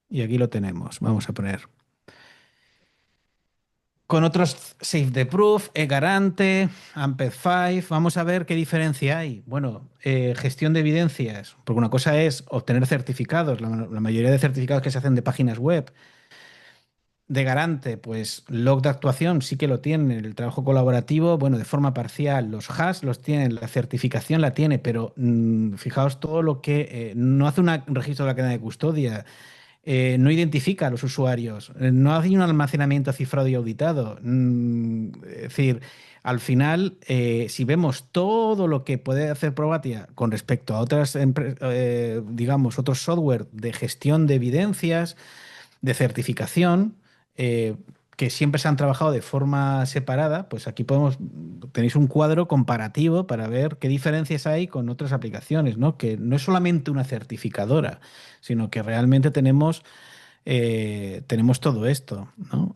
y aquí lo tenemos. Vamos a poner. Con otros Save the Proof, eGarante, Amped5, vamos a ver qué diferencia hay. Bueno, gestión de evidencias, porque una cosa es obtener certificados, la mayoría de certificados que se hacen de páginas web. De Garante, pues log de actuación sí que lo tienen, el trabajo colaborativo, bueno, de forma parcial, los hash los tienen, la certificación la tiene, pero fijaos todo lo que no hace un registro de la cadena de custodia, no identifica a los usuarios, no hace un almacenamiento cifrado y auditado. Es decir, al final, si vemos todo lo que puede hacer Probatia con respecto a otras, digamos, otros software de gestión de evidencias, de certificación, eh, que siempre se han trabajado de forma separada, pues aquí tenéis un cuadro comparativo para ver qué diferencias hay con otras aplicaciones, ¿no? Que no es solamente una certificadora, sino que realmente tenemos todo esto, ¿no?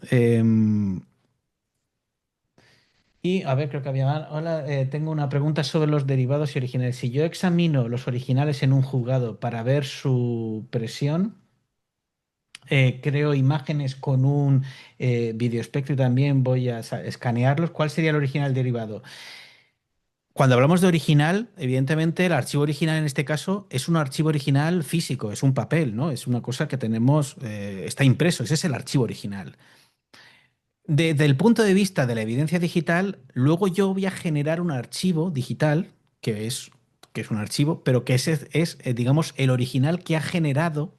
Y a ver, creo que había más. Hola, tengo una pregunta sobre los derivados y originales. Si yo examino los originales en un juzgado para ver su presión, creo imágenes con un videoespectro y también voy a escanearlos, ¿cuál sería el original derivado? Cuando hablamos de original, evidentemente el archivo original en este caso es un archivo original físico, es un papel, ¿no? Es una cosa que tenemos, está impreso, ese es el archivo original. Desde el punto de vista de la evidencia digital, luego yo voy a generar un archivo digital, que es un archivo, pero que ese es, digamos, el original que ha generado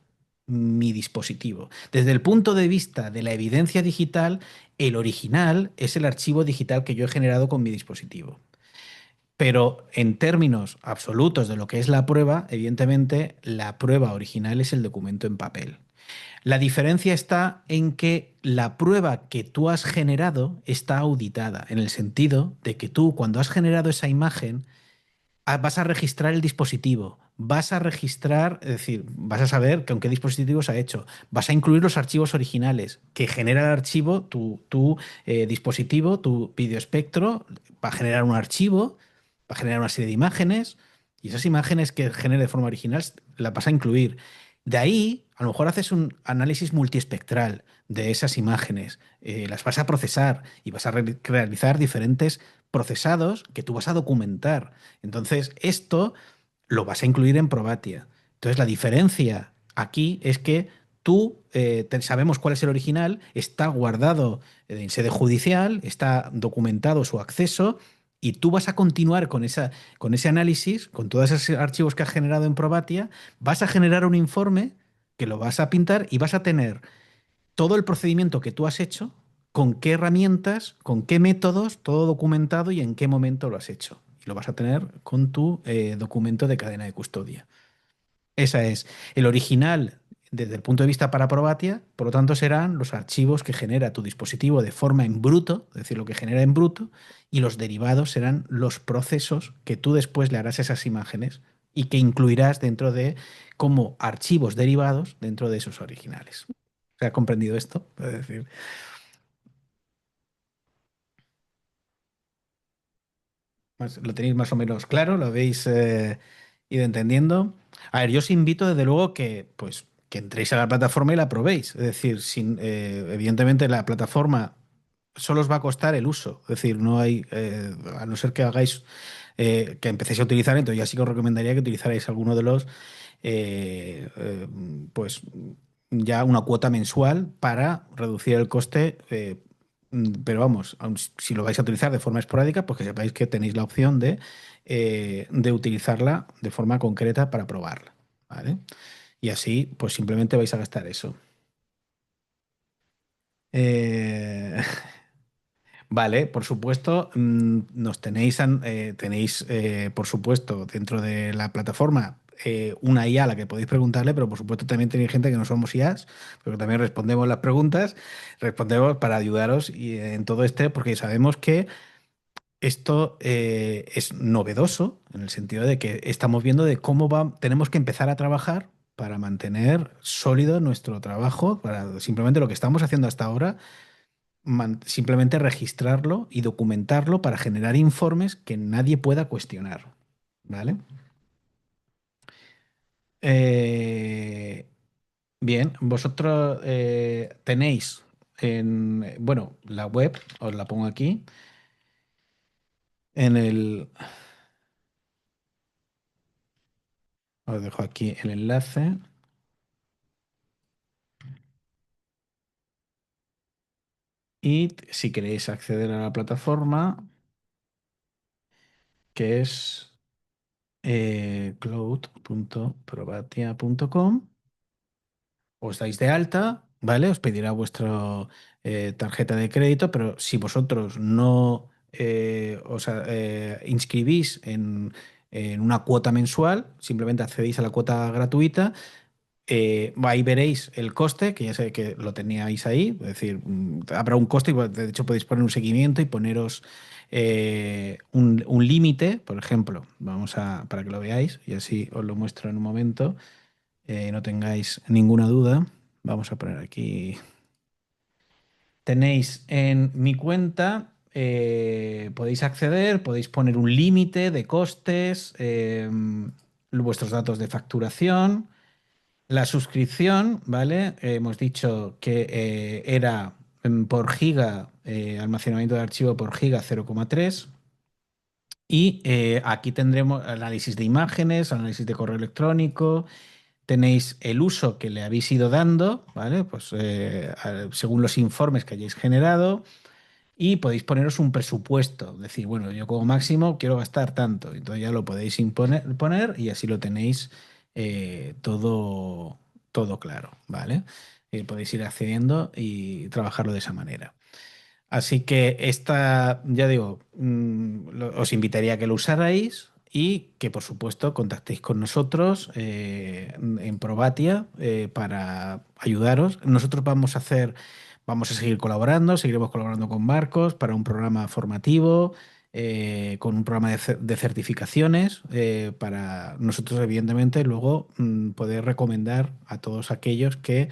mi dispositivo. Desde el punto de vista de la evidencia digital, el original es el archivo digital que yo he generado con mi dispositivo. Pero en términos absolutos de lo que es la prueba, evidentemente la prueba original es el documento en papel. La diferencia está en que la prueba que tú has generado está auditada, en el sentido de que tú, cuando has generado esa imagen, vas a registrar el dispositivo, vas a registrar, es decir, vas a saber con qué dispositivo se ha hecho, vas a incluir los archivos originales que genera el archivo, tu dispositivo, tu videoespectro, va a generar un archivo, va a generar una serie de imágenes y esas imágenes que genere de forma original las vas a incluir. De ahí, a lo mejor haces un análisis multiespectral de esas imágenes, las vas a procesar y vas a realizar diferentes procesados que tú vas a documentar. Entonces, esto lo vas a incluir en Probatia. Entonces, la diferencia aquí es que sabemos cuál es el original, está guardado en sede judicial, está documentado su acceso y tú vas a continuar con ese análisis, con todos esos archivos que has generado en Probatia, vas a generar un informe que lo vas a pintar y vas a tener todo el procedimiento que tú has hecho, con qué herramientas, con qué métodos, todo documentado y en qué momento lo has hecho. Y lo vas a tener con tu documento de cadena de custodia. Esa es el original desde el punto de vista para Probatia, por lo tanto serán los archivos que genera tu dispositivo de forma en bruto, es decir, lo que genera en bruto, y los derivados serán los procesos que tú después le harás a esas imágenes y que incluirás dentro de como archivos derivados dentro de esos originales. ¿Se ha comprendido esto? Es decir, lo tenéis más o menos claro, lo habéis ido entendiendo. A ver, yo os invito desde luego que, pues, que entréis a la plataforma y la probéis. Es decir, evidentemente la plataforma solo os va a costar el uso. Es decir, no hay, a no ser que hagáis, que empecéis a utilizar, entonces ya sí que os recomendaría que utilizarais alguno de los, eh, eh, pues ya una cuota mensual para reducir el coste. Pero vamos, si lo vais a utilizar de forma esporádica, pues que sepáis que tenéis la opción de utilizarla de forma concreta para probarla. ¿Vale? Y así, pues simplemente vais a gastar eso. Eh, vale, por supuesto, nos tenéis, por supuesto, dentro de la plataforma una IA a la que podéis preguntarle, pero por supuesto también tenéis gente que no somos IAs, pero que también respondemos las preguntas, respondemos para ayudaros en todo porque sabemos que esto es novedoso en el sentido de que estamos viendo de tenemos que empezar a trabajar para mantener sólido nuestro trabajo, para simplemente lo que estamos haciendo hasta ahora, simplemente registrarlo y documentarlo para generar informes que nadie pueda cuestionar. ¿Vale? Eh, bien, vosotros tenéis bueno, la web, os la pongo aquí, en el, os dejo aquí el enlace. Y si queréis acceder a la plataforma, que es cloud.probatia.com, os dais de alta, ¿vale? Os pedirá vuestra tarjeta de crédito, pero si vosotros no os inscribís en una cuota mensual, simplemente accedéis a la cuota gratuita. Ahí veréis el coste, que ya sé que lo teníais ahí, es decir, habrá un coste y de hecho podéis poner un seguimiento y poneros un límite, por ejemplo, para que lo veáis y así os lo muestro en un momento, no tengáis ninguna duda. Vamos a poner aquí, tenéis en mi cuenta, podéis acceder, podéis poner un límite de costes, vuestros datos de facturación. La suscripción, ¿vale? Hemos dicho que era por giga, almacenamiento de archivo por giga 0,3. Y aquí tendremos análisis de imágenes, análisis de correo electrónico. Tenéis el uso que le habéis ido dando, ¿vale? Pues según los informes que hayáis generado. Y podéis poneros un presupuesto, decir, bueno, yo como máximo quiero gastar tanto, entonces ya lo podéis poner y así lo tenéis todo claro, ¿vale? Podéis ir accediendo y trabajarlo de esa manera. Así que ya digo, os invitaría a que lo usarais y que por supuesto contactéis con nosotros en Probatia para ayudaros. Nosotros vamos a seguir colaborando, seguiremos colaborando con Marcos para un programa formativo, con un programa de certificaciones, para nosotros evidentemente luego poder recomendar a todos aquellos que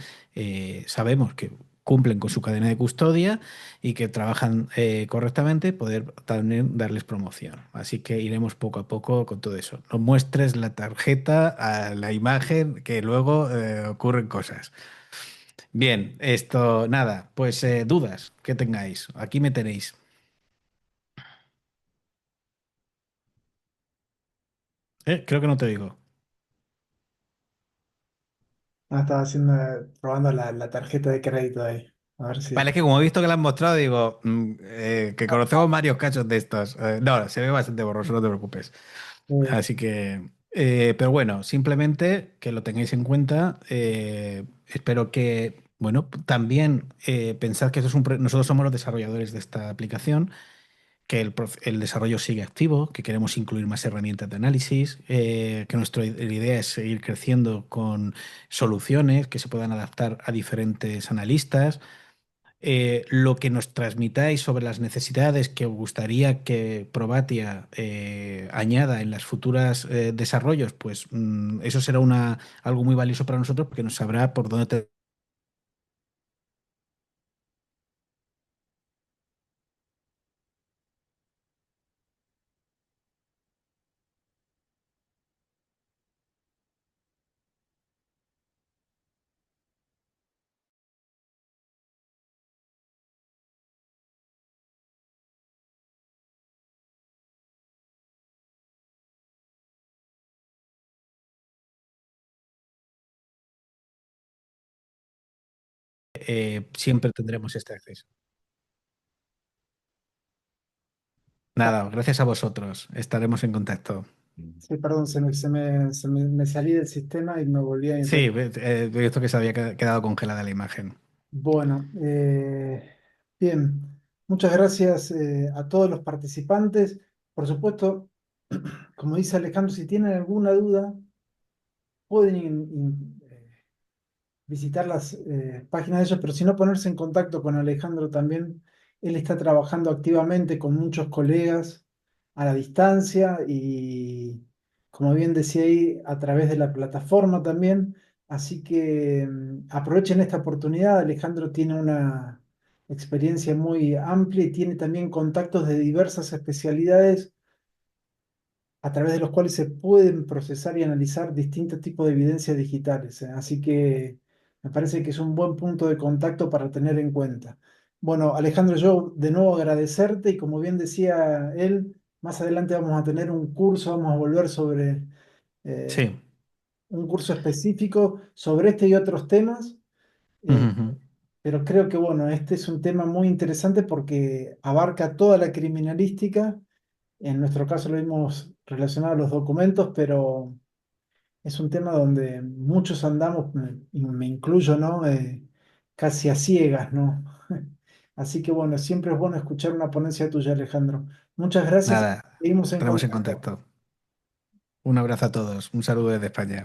sabemos que cumplen con su cadena de custodia y que trabajan correctamente, poder también darles promoción. Así que iremos poco a poco con todo eso. No muestres la tarjeta a la imagen, que luego ocurren cosas. Bien, esto, nada, pues dudas que tengáis, aquí me tenéis. Creo que no te digo. Estaba haciendo, probando la tarjeta de crédito ahí. A ver Vale, si. es que como he visto que la han mostrado, digo, que conocemos varios casos de estos. No, se ve bastante borroso, no te preocupes. eh, Así que, pero bueno, simplemente que lo tengáis en cuenta. Espero que, bueno, también pensad que nosotros somos los desarrolladores de esta aplicación, que el desarrollo sigue activo, que queremos incluir más herramientas de análisis, que nuestra idea es seguir creciendo con soluciones que se puedan adaptar a diferentes analistas. Lo que nos transmitáis sobre las necesidades que os gustaría que Probatia añada en las futuras desarrollos, pues eso será algo muy valioso para nosotros porque nos sabrá por dónde siempre tendremos este acceso. Nada, gracias a vosotros. Estaremos en contacto. Sí, perdón, me salí del sistema y me volví a Sí, entrar. he visto que se había quedado congelada la imagen. Bueno, bien, muchas gracias a todos los participantes. Por supuesto, como dice Alejandro, si tienen alguna duda, pueden visitar las páginas de ellos, pero si no, ponerse en contacto con Alejandro también. Él está trabajando activamente con muchos colegas a la distancia y, como bien decía ahí, a través de la plataforma también. Así que aprovechen esta oportunidad. Alejandro tiene una experiencia muy amplia y tiene también contactos de diversas especialidades a través de los cuales se pueden procesar y analizar distintos tipos de evidencias digitales. Así que me parece que es un buen punto de contacto para tener en cuenta. Bueno, Alejandro, yo de nuevo agradecerte y como bien decía él, más adelante vamos a tener un curso, vamos a volver sobre eh, Sí. un curso específico sobre este y otros temas. eh, Ujú. pero creo que bueno, este es un tema muy interesante porque abarca toda la criminalística. En nuestro caso lo vimos relacionado a los documentos, pero es un tema donde muchos andamos, y me incluyo, ¿no? Casi a ciegas, ¿no? Así que bueno, siempre es bueno escuchar una ponencia tuya, Alejandro. Muchas gracias. Nada, Seguimos en estaremos en contacto. contacto. Un abrazo a todos. Un saludo desde España.